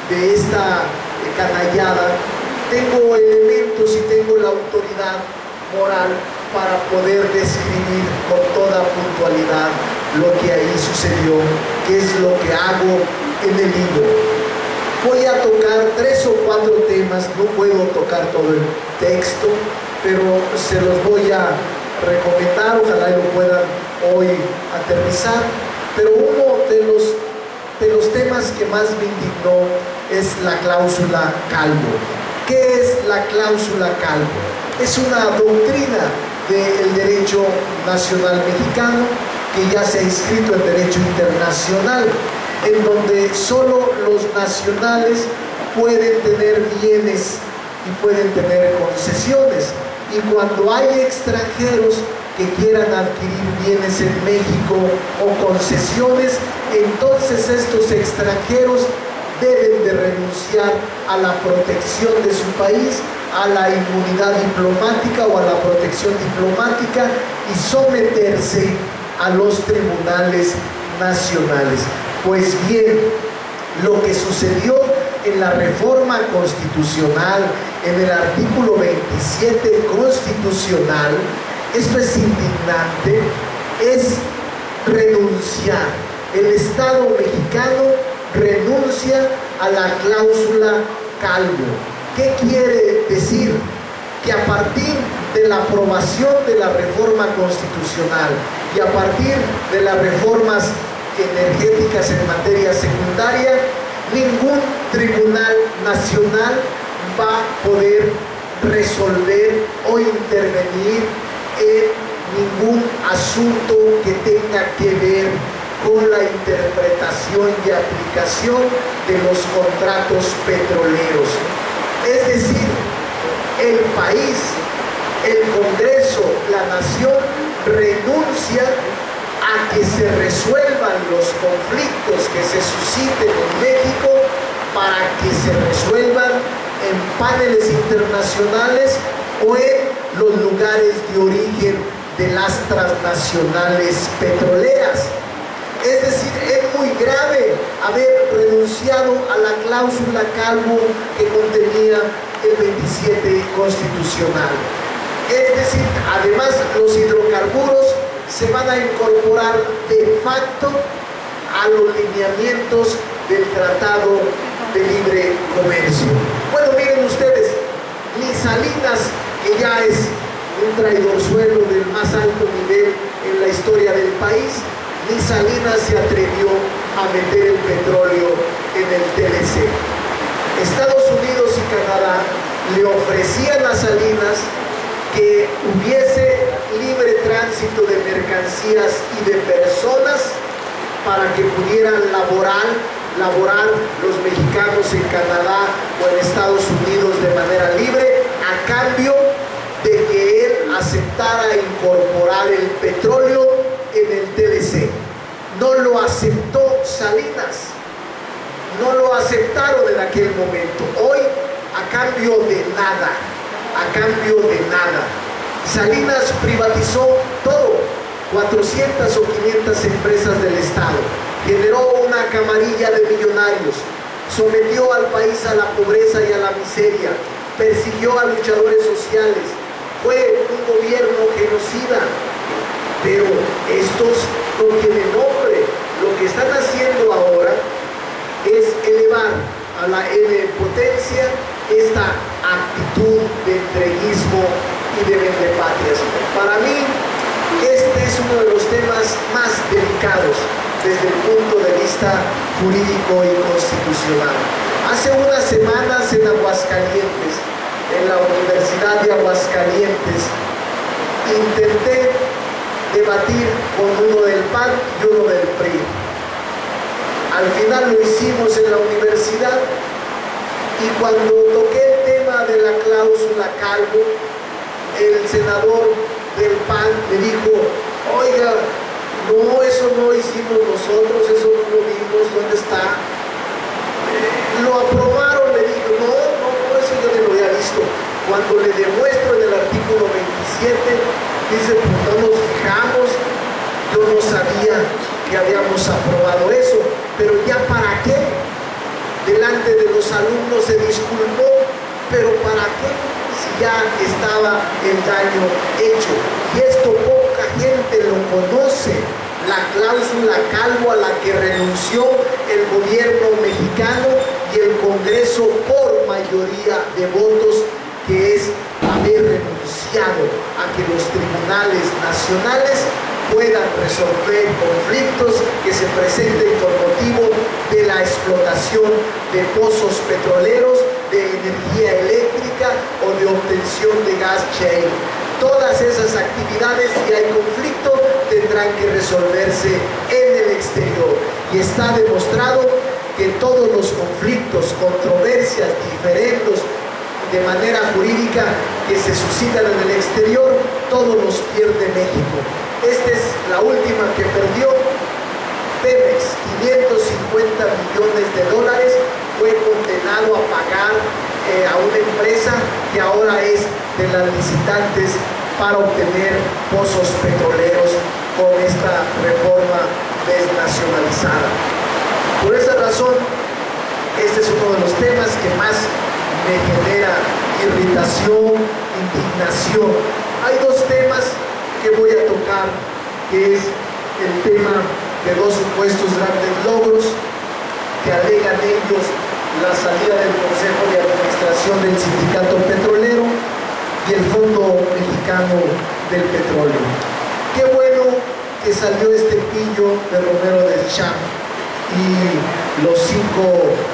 de esta canallada, tengo elementos y tengo la autoridad moral para poder describir con toda puntualidad lo que ahí sucedió, que es lo que hago en el libro. Voy a tocar 3 o 4 temas, no puedo tocar todo el texto, pero se los voy a recomendar, ojalá lo puedan hoy aterrizar. Pero uno de los temas que más me indignó es la cláusula Calvo. ¿Qué es la cláusula Calvo? Es una doctrina del derecho nacional mexicano que ya se ha inscrito en derecho internacional, en donde solo los nacionales pueden tener bienes y pueden tener concesiones, y cuando hay extranjeros que quieran adquirir bienes en México o concesiones, entonces estos extranjeros deben de renunciar a la protección de su país, a la inmunidad diplomática o a la protección diplomática, y someterse a los tribunales nacionales. Pues bien, lo que sucedió en la reforma constitucional, en el artículo 27 constitucional, esto es indignante, es renunciar. El Estado mexicano renuncia a la cláusula Calvo. ¿Qué quiere decir? Que a partir de la aprobación de la reforma constitucional y a partir de las reformas energéticas en materia secundaria, ningún tribunal nacional va a poder resolver o intervenir en ningún asunto que tenga que ver con la interpretación y aplicación de los contratos petroleros. Es decir, el país, el Congreso, la nación renuncia a que se resuelvan los conflictos que se susciten en México para que se resuelvan en paneles internacionales o en los lugares de origen de las transnacionales petroleras. Es decir, es muy grave haber renunciado a la cláusula Calvo que contenía el 27 constitucional. Es decir, además los hidrocarburos se van a incorporar de facto a los lineamientos del Tratado de Libre Comercio. Bueno, miren ustedes, ni Salinas, que ya es un traidorzuelo del más alto nivel en la historia del país, ni Salinas se atrevió a meter el petróleo en el TLC. Estados Unidos y Canadá le ofrecían a Salinas que hubiese libre tránsito de mercancías y de personas para que pudieran laborar los mexicanos en Canadá o en Estados Unidos de manera libre, a cambio de que él aceptara incorporar el petróleo en el TLC. No lo aceptó Salinas, no lo aceptaron en aquel momento. Hoy, a cambio de nada, Salinas privatizó todo, 400 o 500 empresas del Estado, generó una camarilla de millonarios, sometió al país a la pobreza y a la miseria, persiguió a luchadores sociales, fue un gobierno genocida. Pero estos no tienen nombre. Lo que están haciendo ahora es elevar a la N-potencia esta actitud de entreguismo y de vendepatrias. Para mí, este es uno de los temas más delicados desde el punto de vista jurídico y constitucional. Hace unas semanas en Aguascalientes, en la Universidad de Aguascalientes, intenté debatir con uno del PAN y uno del PRI. Al final lo hicimos en la universidad y cuando toqué el tema de la cláusula Calvo, el senador del PAN me dijo: oiga, no, eso no hicimos nosotros, eso no lo vimos, ¿dónde está? Lo aprobaron, le digo, no, eso yo no lo había visto. Cuando le demuestro en el artículo 27, dice, pues no nos fijamos, yo no sabía que habíamos aprobado eso, pero ya para qué, delante de los alumnos se disculpó, pero para qué, si ya estaba el daño hecho. Y esto poca gente lo conoce, la cláusula Calvo a la que renunció el gobierno mexicano y el Congreso por mayoría de votos, que es haber renunciado a que los tribunales nacionales puedan resolver conflictos que se presenten por motivo de la explotación de pozos petroleros, de energía eléctrica o de obtención de gas shale. Todas esas actividades, si hay conflicto, tendrán que resolverse en el exterior. Y está demostrado que todos los conflictos, controversias, diferendos de manera jurídica que se suscitan en el exterior, todos los pierde México. Esta es la última que perdió. Pemex, 550 millones de dólares, fue condenado a pagar a una empresa que ahora es de las licitantes para obtener pozos petroleros con esta reforma desnacionalizada. Por esa razón, este es uno de los temas que más me genera irritación, indignación. Hay dos temas que voy a tocar, que es el tema de dos supuestos grandes logros que alegan ellos: la salida del Consejo de Administración del Sindicato Petrolero y el Fondo Mexicano del Petróleo. Qué bueno que salió este pillo de Romero del Champ y los 5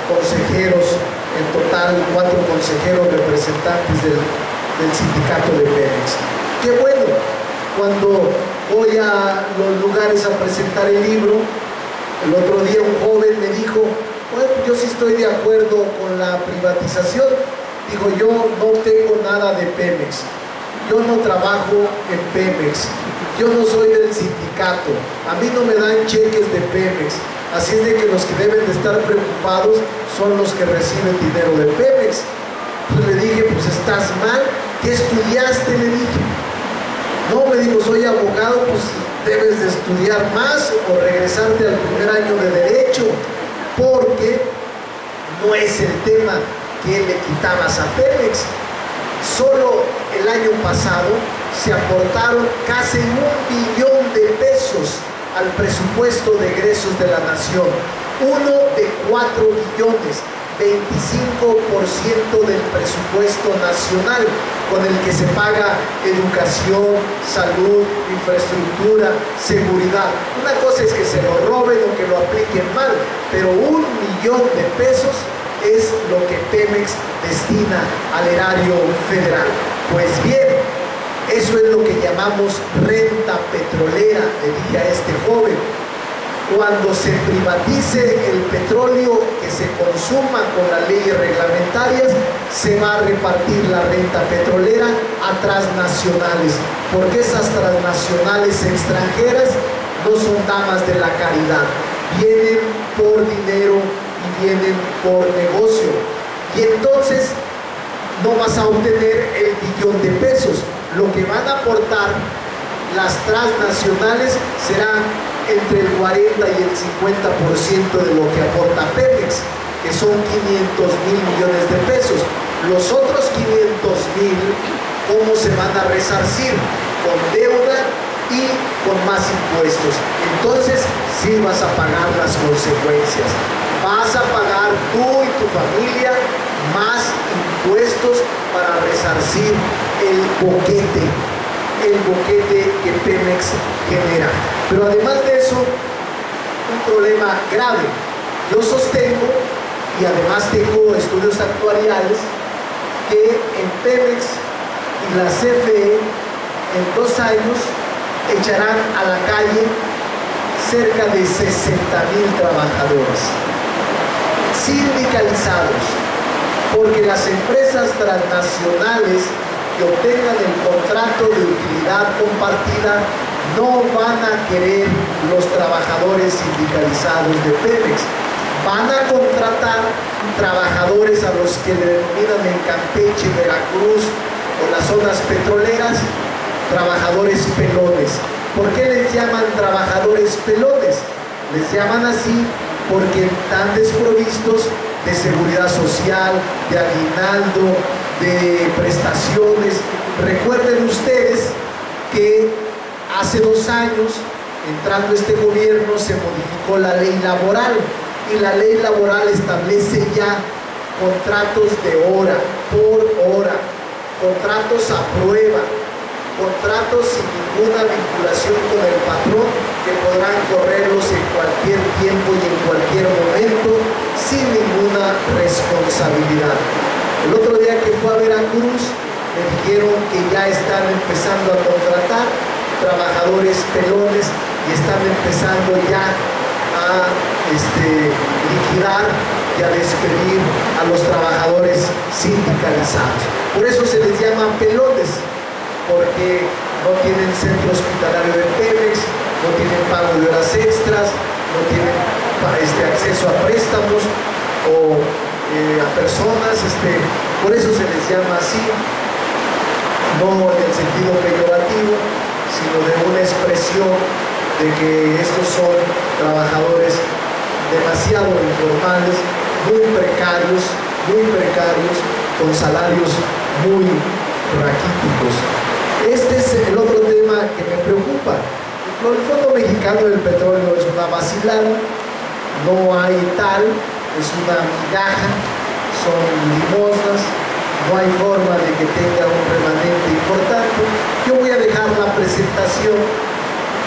consejeros, en total 4 consejeros representantes del sindicato de Pemex. Qué bueno. Cuando voy a los lugares a presentar el libro, el otro día un joven me dijo: bueno, yo sí estoy de acuerdo con la privatización. Digo, yo no tengo nada de Pemex, yo no trabajo en Pemex, yo no soy del sindicato, a mí no me dan cheques de Pemex, así es de que los que deben de estar preocupados son los que reciben dinero de Pemex. Pues le dije: pues estás mal, ¿qué estudiaste? Le dije. No, me dijo: soy abogado. Pues debes de estudiar más o regresarte al primer año de Derecho, porque no es el tema que le quitabas a Pemex. Solo el año pasado se aportaron casi 1 billón de pesos al presupuesto de egresos de la nación. 1 de 4 billones, 25% del presupuesto nacional, con el que se paga educación, salud, infraestructura, seguridad. Una cosa es que se lo roben o que lo apliquen mal, pero 1 millón de pesos es lo que Pemex destina al erario federal. Pues bien, eso es lo que llamamos renta petrolera, le dije a este joven. Cuando se privatice el petróleo que se consuma con las leyes reglamentarias, se va a repartir la renta petrolera a transnacionales, porque esas transnacionales extranjeras no son damas de la caridad, vienen por dinero y vienen por negocio, y entonces no vas a obtener el billón de pesos. Lo que van a aportar las transnacionales será entre el 40 y el 50% de lo que aporta Pemex, que son 500,000 millones de pesos. Los otros 500,000, ¿cómo se van a resarcir? Con deuda y con más impuestos. Entonces sí vas a pagar las consecuencias. Vas a pagar tú y tu familia más impuestos para resarcir el boquete que Pemex genera. Pero además de eso, un problema grave. Yo sostengo, y además tengo estudios actuariales, que en Pemex y la CFE en 2 años echarán a la calle cerca de 60,000 trabajadores sindicalizados, porque las empresas transnacionales que obtengan el contrato de utilidad compartida no van a querer los trabajadores sindicalizados de Pemex. Van a contratar trabajadores a los que le denominan en Campeche, Veracruz o las zonas petroleras, trabajadores pelones. ¿Por qué les llaman trabajadores pelones? Les llaman así porque están desprovistos de seguridad social, de aguinaldo, de prestaciones. Recuerden ustedes que hace 2 años, entrando este gobierno, se modificó la ley laboral, y la ley laboral establece ya contratos de hora, por hora, contratos a prueba, contratos sin ninguna vinculación con el patrón, que podrán correrlos en cualquier tiempo y en cualquier momento sin ninguna responsabilidad. El otro día que fue a Veracruz, me dijeron que ya están empezando a contratar trabajadores pelones y están empezando ya a liquidar y a despedir a los trabajadores sindicalizados. Por eso se les llama pelones, porque no tienen centro hospitalario de Pemex, no tienen pago de horas extras, no tienen acceso a préstamos o a personas, por eso se les llama así, no en el sentido peyorativo, sino de una expresión de que estos son trabajadores demasiado informales, muy precarios, con salarios muy raquíticos. Este es el otro tema que me preocupa. El Fondo Mexicano del Petróleo es una vacilada, no hay tal, es una migaja, son limosnas, no hay forma de que tenga un remanente importante. Yo voy a dejar la presentación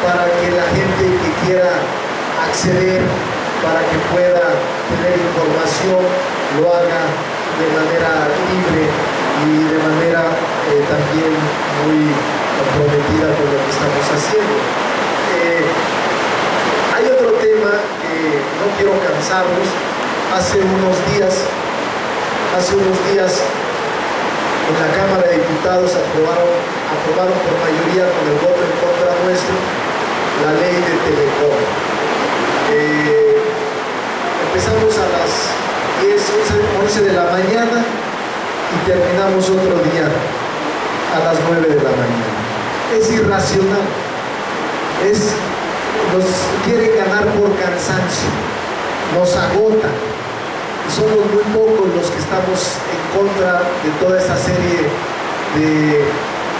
para que la gente que quiera acceder, para que pueda tener información, lo haga de manera libre y de manera también muy comprometida con lo que estamos haciendo. Hay otro tema que no quiero cansarlos. Hace unos días en la Cámara de Diputados aprobaron por mayoría con el voto en contra nuestro la ley de Telecom. Empezamos a las 10, 11 de la mañana y terminamos otro día a las 9 de la mañana. Es irracional. Nos quieren ganar por cansancio, nos agotan. Somos muy pocos los que estamos en contra de toda esa serie de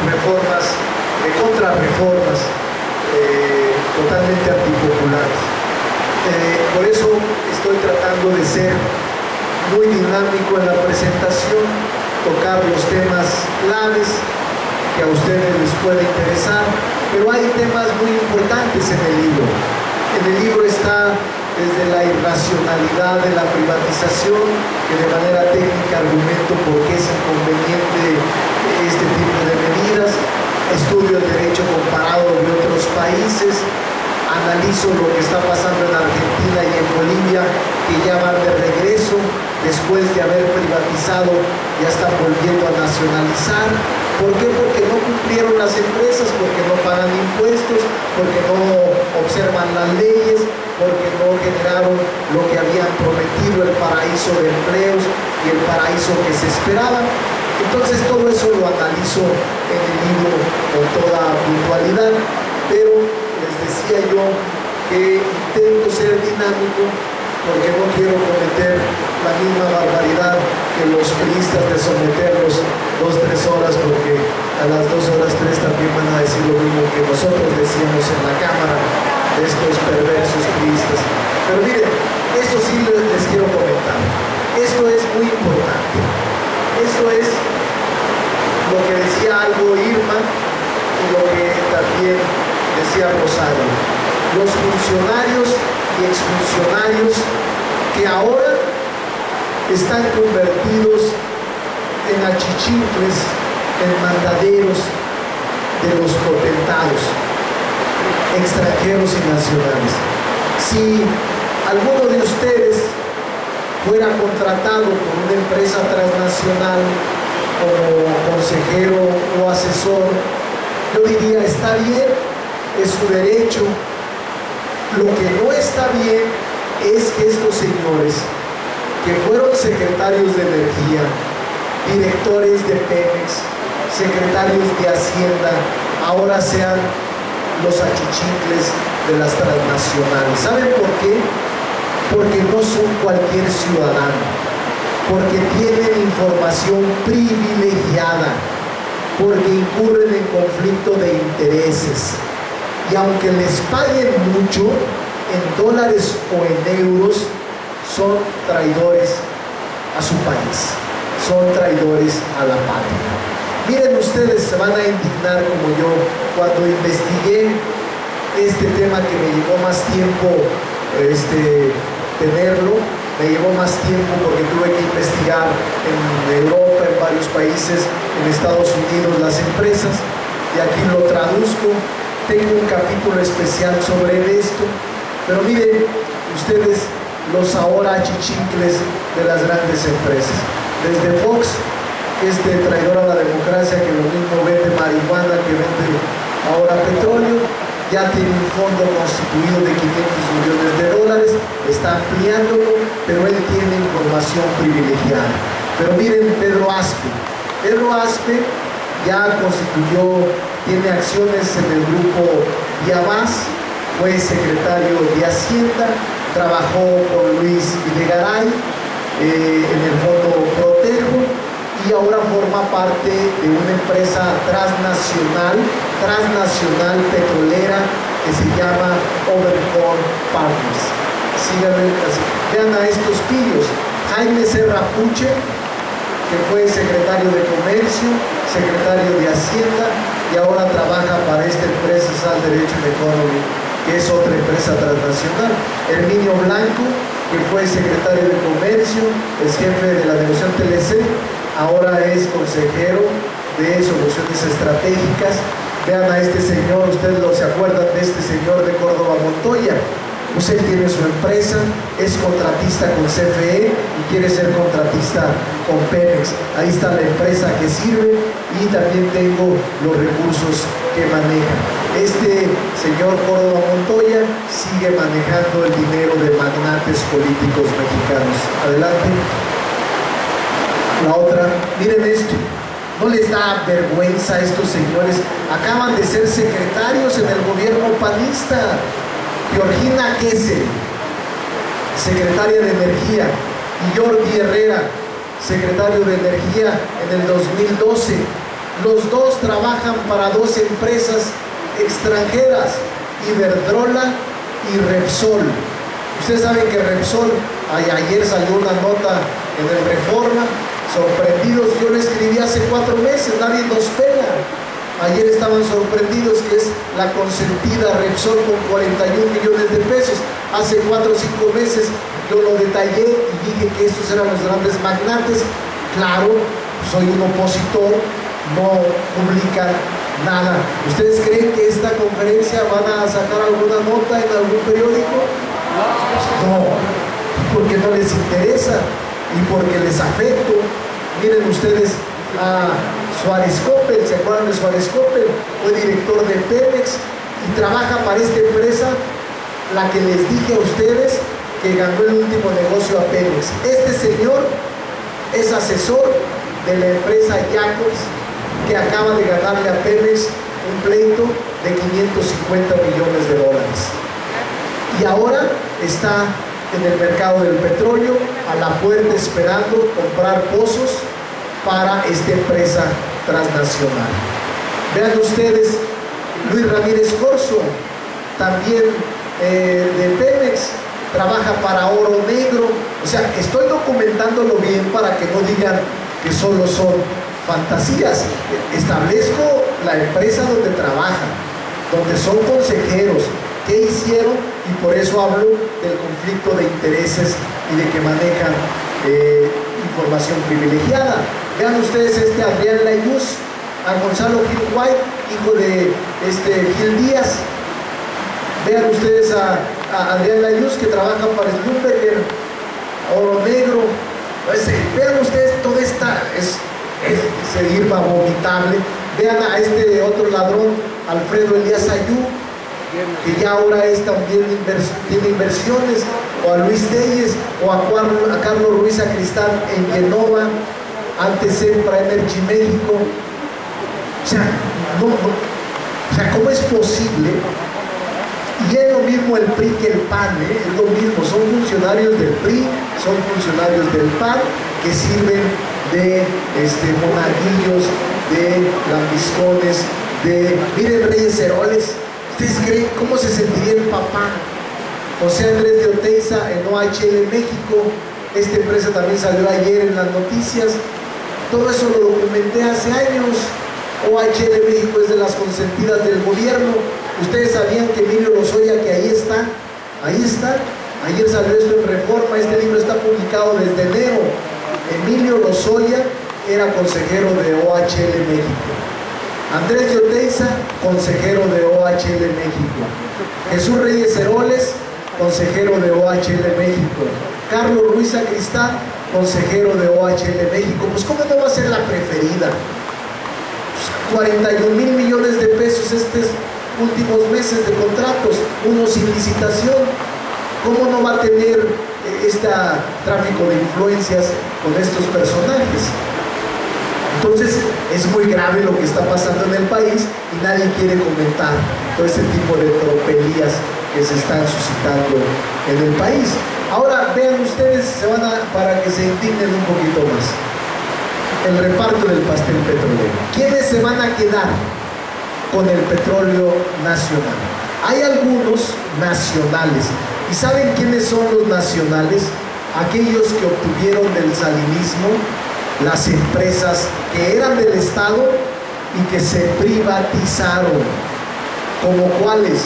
reformas, de contrarreformas totalmente antipopulares. Por eso estoy tratando de ser muy dinámico en la presentación, tocar los temas claves que a ustedes les puede interesar, pero hay temas muy importantes en el libro. En el libro está desde la irracionalidad de la privatización, que de manera técnica argumento por qué es inconveniente este tipo de medidas, estudio el derecho comparado de otros países, analizo lo que está pasando en Argentina y en Bolivia, que ya van de regreso, después de haber privatizado, ya están volviendo a nacionalizar. ¿Por qué? Porque no cumplieron las empresas, porque no pagan impuestos, porque no observan las leyes, porque no generaron lo que habían prometido, el paraíso de empleos y el paraíso que se esperaba. Entonces todo eso lo analizo en el libro con toda puntualidad, pero les decía yo que intento ser dinámico porque no quiero cometer la misma barbaridad que los priistas de someterlos 2-3 horas, porque a las 2 horas 3 también van a decir lo mismo que nosotros decíamos en la Cámara de estos perversos priistas. Pero miren, eso sí les quiero comentar. Esto es muy importante. Esto es lo que decía algo Irma y lo que también decía Rosario. Los funcionarios y exfuncionarios que ahora están convertidos en achichincles, en mandaderos de los potentados, extranjeros y nacionales. Si alguno de ustedes fuera contratado por una empresa transnacional como consejero o asesor, yo diría, está bien, es su derecho. Lo que no está bien es que estos señores, que fueron secretarios de energía, directores de Pemex, secretarios de Hacienda, ahora sean los achichincles de las transnacionales. ¿Saben por qué? Porque no son cualquier ciudadano, porque tienen información privilegiada, porque incurren en conflicto de intereses. Y aunque les paguen mucho, en dólares o en euros, son traidores a su país, son traidores a la patria. Miren ustedes, se van a indignar como yo, cuando investigué este tema que me llevó más tiempo tenerlo, me llevó más tiempo porque tuve que investigar en Europa, en varios países, en Estados Unidos, las empresas, y aquí lo traduzco. Tengo un capítulo especial sobre esto, pero miren ustedes los ahora achichincles de las grandes empresas. Desde Fox, que es de traidor a la democracia, que lo mismo vende marihuana que vende ahora petróleo, ya tiene un fondo constituido de 500 millones de dólares, está ampliándolo, pero él tiene información privilegiada. Pero miren Pedro Aspe. Pedro Aspe ya constituyó, tiene acciones en el grupo Viabás, fue secretario de Hacienda, trabajó con Luis Videgaray en el fondo Protejo, y ahora forma parte de una empresa transnacional petrolera que se llama Overcore Partners. Síganme, vean a estos pillos: Jaime Serra Puche, que fue secretario de Comercio, secretario de Hacienda, y ahora trabaja para esta empresa Salvation Economy, que es otra empresa transnacional. Herminio Blanco, que fue secretario de Comercio, es jefe de la división TLC, ahora es consejero de Soluciones Estratégicas. Vean a este señor, ustedes no se acuerdan de este señor de Córdoba Montoya. Pues él tiene su empresa, es contratista con CFE y quiere ser contratista con Pemex. Ahí está la empresa que sirve, y también tengo los recursos que maneja. Este señor Córdoba Montoya sigue manejando el dinero de magnates políticos mexicanos. Adelante. La otra, miren esto. ¿No les da vergüenza a estos señores? Acaban de ser secretarios en el gobierno panista. Georgina Kessel, secretaria de Energía, y Jordi Herrera, secretario de Energía en el 2012. Los dos trabajan para dos empresas extranjeras, Iberdrola y Repsol. Ustedes saben que Repsol, ayer salió una nota en el Reforma, sorprendidos. Yo le escribí hace 4 meses, nadie nos pela. Ayer estaban sorprendidos que es la consentida Repsol con 41 millones de pesos. Hace 4 o 5 meses yo lo detallé y dije que estos eran los grandes magnates. Claro, soy un opositor, no publican nada. ¿Ustedes creen que esta conferencia van a sacar alguna nota en algún periódico? No, porque no les interesa y porque les afecto. Miren ustedes a Suárez Coppel, ¿se acuerdan de Suárez Coppel? Fue director de Pemex y trabaja para esta empresa, la que les dije a ustedes que ganó el último negocio a Pemex. Este señor es asesor de la empresa Jacobs, que acaba de ganarle a Pemex un pleito de 550 millones de dólares. Y ahora está en el mercado del petróleo, a la puerta esperando comprar pozos para esta empresa transnacional. Vean ustedes, Luis Ramírez Corzo, también de Pemex, trabaja para Oro Negro. O sea, estoy documentándolo bien para que no digan que solo son fantasías. Establezco la empresa donde trabajan, donde son consejeros, qué hicieron, y por eso hablo del conflicto de intereses y de que manejan información privilegiada. Vean ustedes Adrián Layuz, a Gonzalo Gil White, hijo de Gil Díaz. Vean ustedes a Adrián Layuz, que trabaja para Schlumberger, Oro Negro. Vean ustedes, toda esta es seguir abominable. Vean a este otro ladrón, Alfredo Elías Ayú, que ya ahora también tiene inversiones, o a Luis Telles, o a Carlos Ruiz Sacristán en Genova, antes Sempra Energy México. O sea, ¿cómo es posible? Y es lo mismo el PRI que el PAN, es lo mismo, son funcionarios del PRI, son funcionarios del PAN, que sirven de monaguillos, de lambiscones, miren Reyes Heroles. ¿Ustedes creen cómo se sentiría el papá? José Andrés de Oteiza en OHL México. Esta empresa también salió ayer en las noticias. Todo eso lo documenté hace años. OHL México es de las consentidas del gobierno. Ustedes sabían que Emilio Lozoya, que ahí está, ayer salió esto en Reforma, este libro está publicado desde enero. Emilio Lozoya era consejero de OHL México. Andrés de Oteiza, consejero de OHL México. Jesús Reyes Heroles, consejero de OHL México. Carlos Ruiz Sacristán, consejero de OHL México. Pues ¿cómo no va a ser la preferida? 41 mil millones de pesos estos últimos meses de contratos, uno sin licitación. ¿Cómo no va a tener este tráfico de influencias con estos personajes? Entonces es muy grave lo que está pasando en el país y nadie quiere comentar todo este tipo de tropelías que se están suscitando en el país. Ahora vean ustedes, para que se indignen un poquito más. el reparto del pastel petrolero. ¿Quiénes se van a quedar con el petróleo nacional? Hay algunos nacionales. ¿Y saben quiénes son los nacionales? Aquellos que obtuvieron del salinismo las empresas que eran del Estado y que se privatizaron, como cuáles: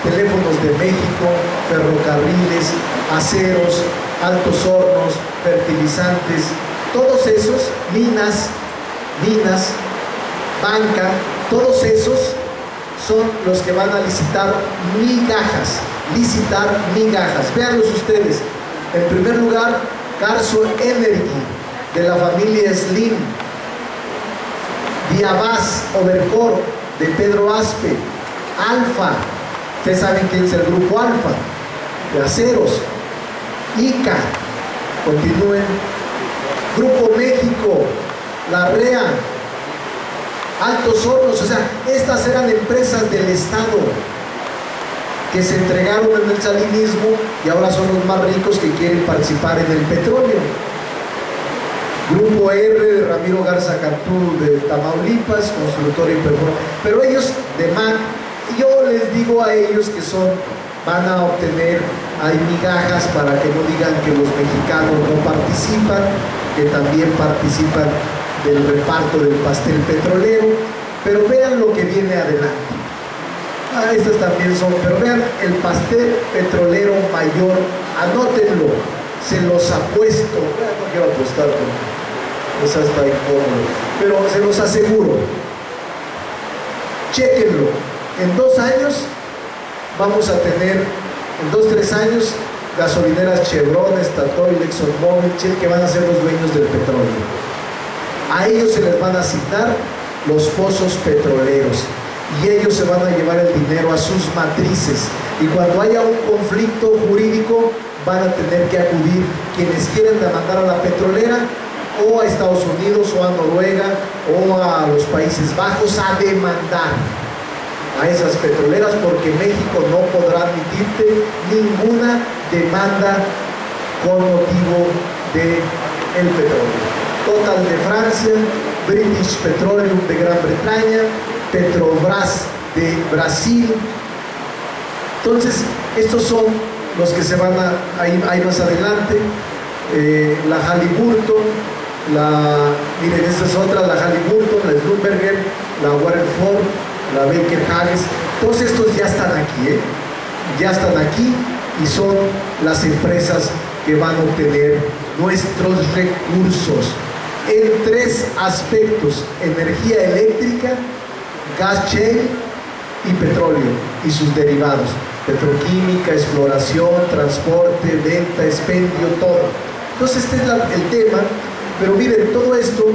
Teléfonos de México, ferrocarriles, aceros, altos hornos, fertilizantes, todos esos, minas, banca, todos esos son los que van a licitar migajas. Véanlos ustedes. En primer lugar, Carso Energy, de la familia Slim, Diabás, Overcor, de Pedro Aspe, Alfa, ustedes saben quién es el grupo Alfa, de aceros, ICA, continúen, Grupo México, La Rea, Altos Hornos. O sea, estas eran empresas del Estado que se entregaron en el salinismo y ahora son los más ricos que quieren participar en el petróleo. Grupo R, de Ramiro Garza Cantú, de Tamaulipas, constructor y perforador. Pero ellos de MAC, yo les digo a ellos que van a obtener, hay migajas para que no digan que los mexicanos no participan, que también participan del reparto del pastel petrolero. Pero vean lo que viene adelante. Estas también son, pero vean el pastel petrolero mayor, anótenlo, se los apuesto, no quiero apostar porque esa está incómodo, pero se los aseguro, chéquenlo, en 2 años vamos a tener, en 2-3 años, gasolineras Chevron, Statoil, ExxonMobil, que van a ser los dueños del petróleo. A ellos se les van a asignar los pozos petroleros y ellos se van a llevar el dinero a sus matrices, y cuando haya un conflicto jurídico van a tener que acudir quienes quieren demandar a la petrolera o a Estados Unidos o a Noruega o a los Países Bajos a demandar a esas petroleras, porque México no podrá admitirte ninguna demanda con motivo del petróleo. Total de Francia, British Petroleum de Gran Bretaña, Petrobras de Brasil. Entonces, estos son los que se van a ir más adelante. La Halliburton, miren, esta es otra, la Halliburton, la Schlumberger, la Warren Ford, la Baker Hughes. Todos estos ya están aquí, ya están aquí, y son las empresas que van a obtener nuestros recursos en 3 aspectos: energía eléctrica, gas shale y petróleo y sus derivados, petroquímica, exploración, transporte, venta, expendio, todo. Entonces este es el tema. Pero miren, todo esto,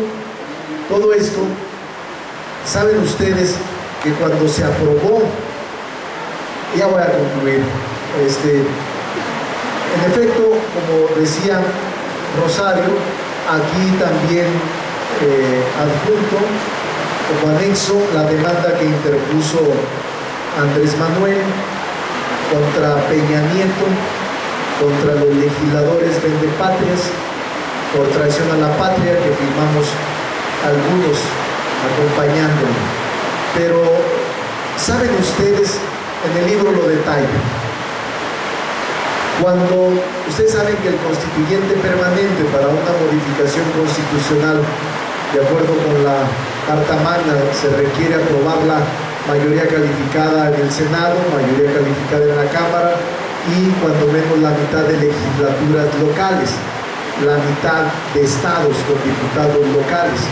saben ustedes que cuando se aprobó, ya voy a concluir, en efecto, como decía Rosario, aquí también adjunto como anexo la demanda que interpuso Andrés Manuel contra Peña Nieto, contra los legisladores vendepatrias, por traición a la patria, que firmamos algunos acompañándolo. Pero saben ustedes, en el libro lo detallan, cuando ustedes saben que el constituyente permanente para una modificación constitucional, de acuerdo con la Carta Magna, se requiere aprobar la mayoría calificada en el Senado, mayoría calificada en la Cámara y cuando menos la mitad de legislaturas locales, la mitad de estados con diputados locales.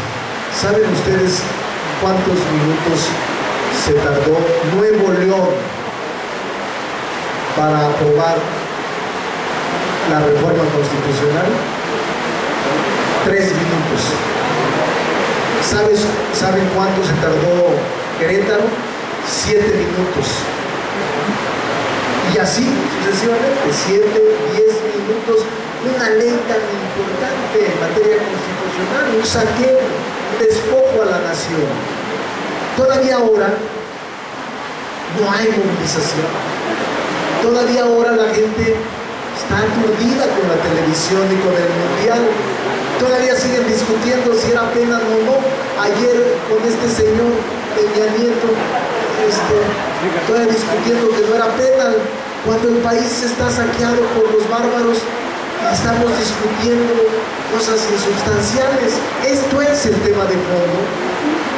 ¿Saben ustedes cuántos minutos se tardó Nuevo León para aprobar la reforma constitucional? 3 minutos. ¿Saben cuánto se tardó Querétaro? 7 minutos. Y así sucesivamente, 7, 10 minutos. Una ley tan importante en materia constitucional, un saqueo, un despojo a la nación. Todavía ahora no hay movilización. Todavía ahora la gente está aturdida con la televisión y con el mundial. Todavía siguen discutiendo si era penal o no. Ayer con este señor Peña Nieto, todavía discutiendo que no era penal, cuando el país está saqueado por los bárbaros. Estamos discutiendo cosas insubstanciales. Esto es el tema de fondo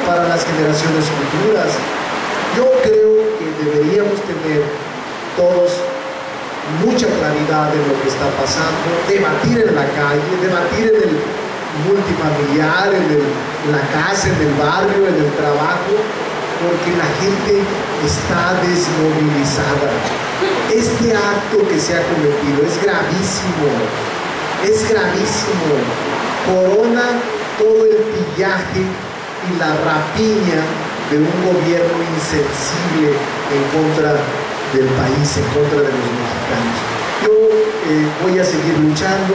para las generaciones futuras. Yo creo que deberíamos tener todos mucha claridad en lo que está pasando, debatir en la calle, debatir en el multifamiliar, en la casa, en el barrio, en el trabajo, porque la gente está desmovilizada. Este acto que se ha cometido es gravísimo, corona todo el pillaje y la rapiña de un gobierno insensible en contra del país, en contra de los mexicanos. Yo voy a seguir luchando,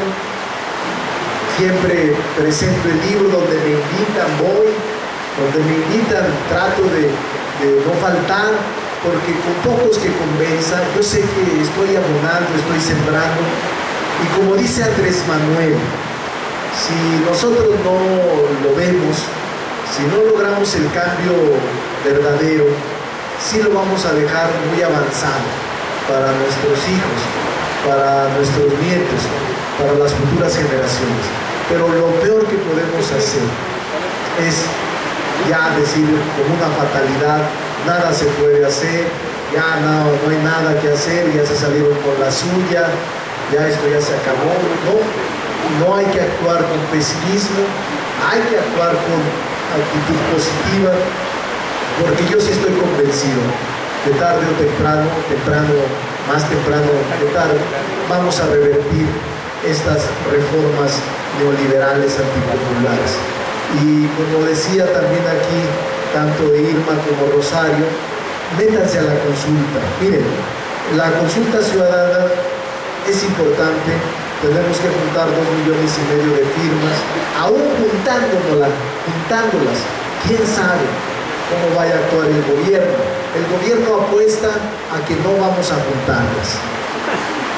siempre presento el libro donde me invitan, trato de no faltar, porque con pocos que convenza, yo sé que estoy abonando, estoy sembrando, y como dice Andrés Manuel, si nosotros no lo vemos, si no logramos el cambio verdadero, sí lo vamos a dejar muy avanzado para nuestros hijos, para nuestros nietos, para las futuras generaciones. Pero lo peor que podemos hacer es ya decir con una fatalidad, nada se puede hacer, ya no hay nada que hacer, ya se salieron con la suya, ya esto ya se acabó. No hay que actuar con pesimismo, hay que actuar con actitud positiva, porque yo sí estoy convencido que tarde o más temprano que tarde, vamos a revertir estas reformas neoliberales antipopulares. Y como decía también aquí, tanto Irma como Rosario, métanse a la consulta. Miren, la consulta ciudadana es importante, tenemos que juntar 2,5 millones de firmas, aún juntándolas, quién sabe cómo vaya a actuar el gobierno. El gobierno apuesta a que no vamos a juntarlas.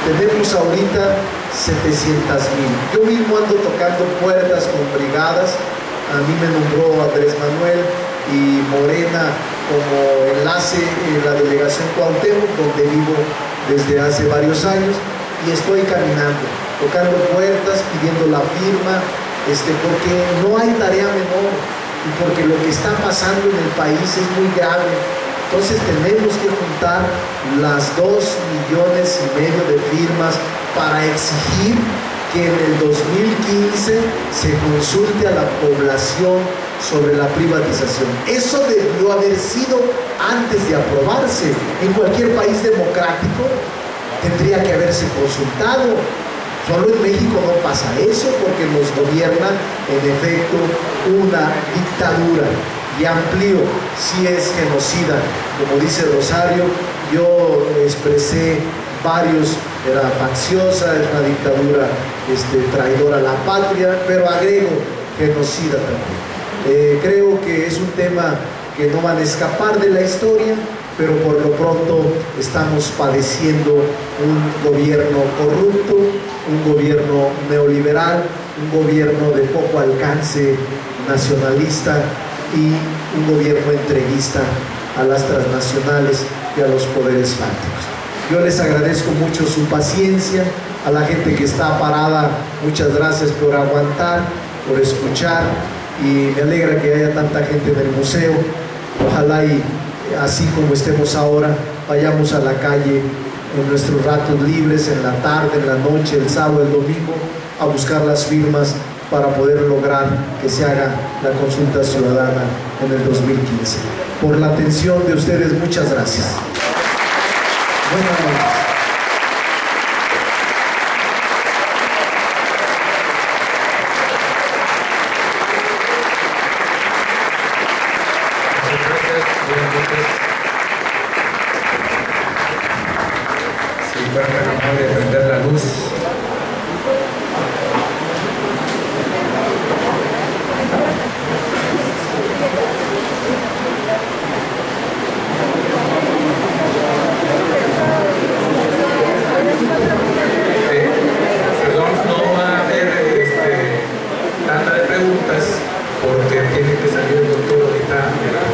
Tenemos ahorita 700,000. Yo mismo ando tocando puertas con brigadas. A mí me nombró Andrés Manuel y Morena como enlace en la delegación Cuauhtémoc, donde vivo desde hace varios años, y estoy caminando, tocando puertas, pidiendo la firma, porque no hay tarea menor, y porque lo que está pasando en el país es muy grave. Entonces tenemos que juntar las 2,5 millones de firmas para exigir que en el 2015 se consulte a la población sobre la privatización. Eso debió haber sido antes de aprobarse. En cualquier país democrático tendría que haberse consultado. Solo en México no pasa eso, porque nos gobierna en efecto una dictadura. Y amplío, si es genocida, como dice Rosario. Yo expresé varios, era facciosa, es una dictadura traidora a la patria, pero agrego genocida también. Creo que es un tema que no van a escapar de la historia, pero por lo pronto estamos padeciendo un gobierno corrupto, un gobierno neoliberal, un gobierno de poco alcance nacionalista y un gobierno entreguista a las transnacionales y a los poderes fácticos. Yo les agradezco mucho su paciencia, a la gente que está parada, muchas gracias por aguantar, por escuchar, y me alegra que haya tanta gente en el museo. Ojalá y así como estemos ahora, vayamos a la calle en nuestros ratos libres, en la tarde, en la noche, el sábado, el domingo, a buscar las firmas para poder lograr que se haga la consulta ciudadana en el 2015. Por la atención de ustedes, muchas gracias. Buenas noches. Si fuera tan amable de prender la luz. Gracias.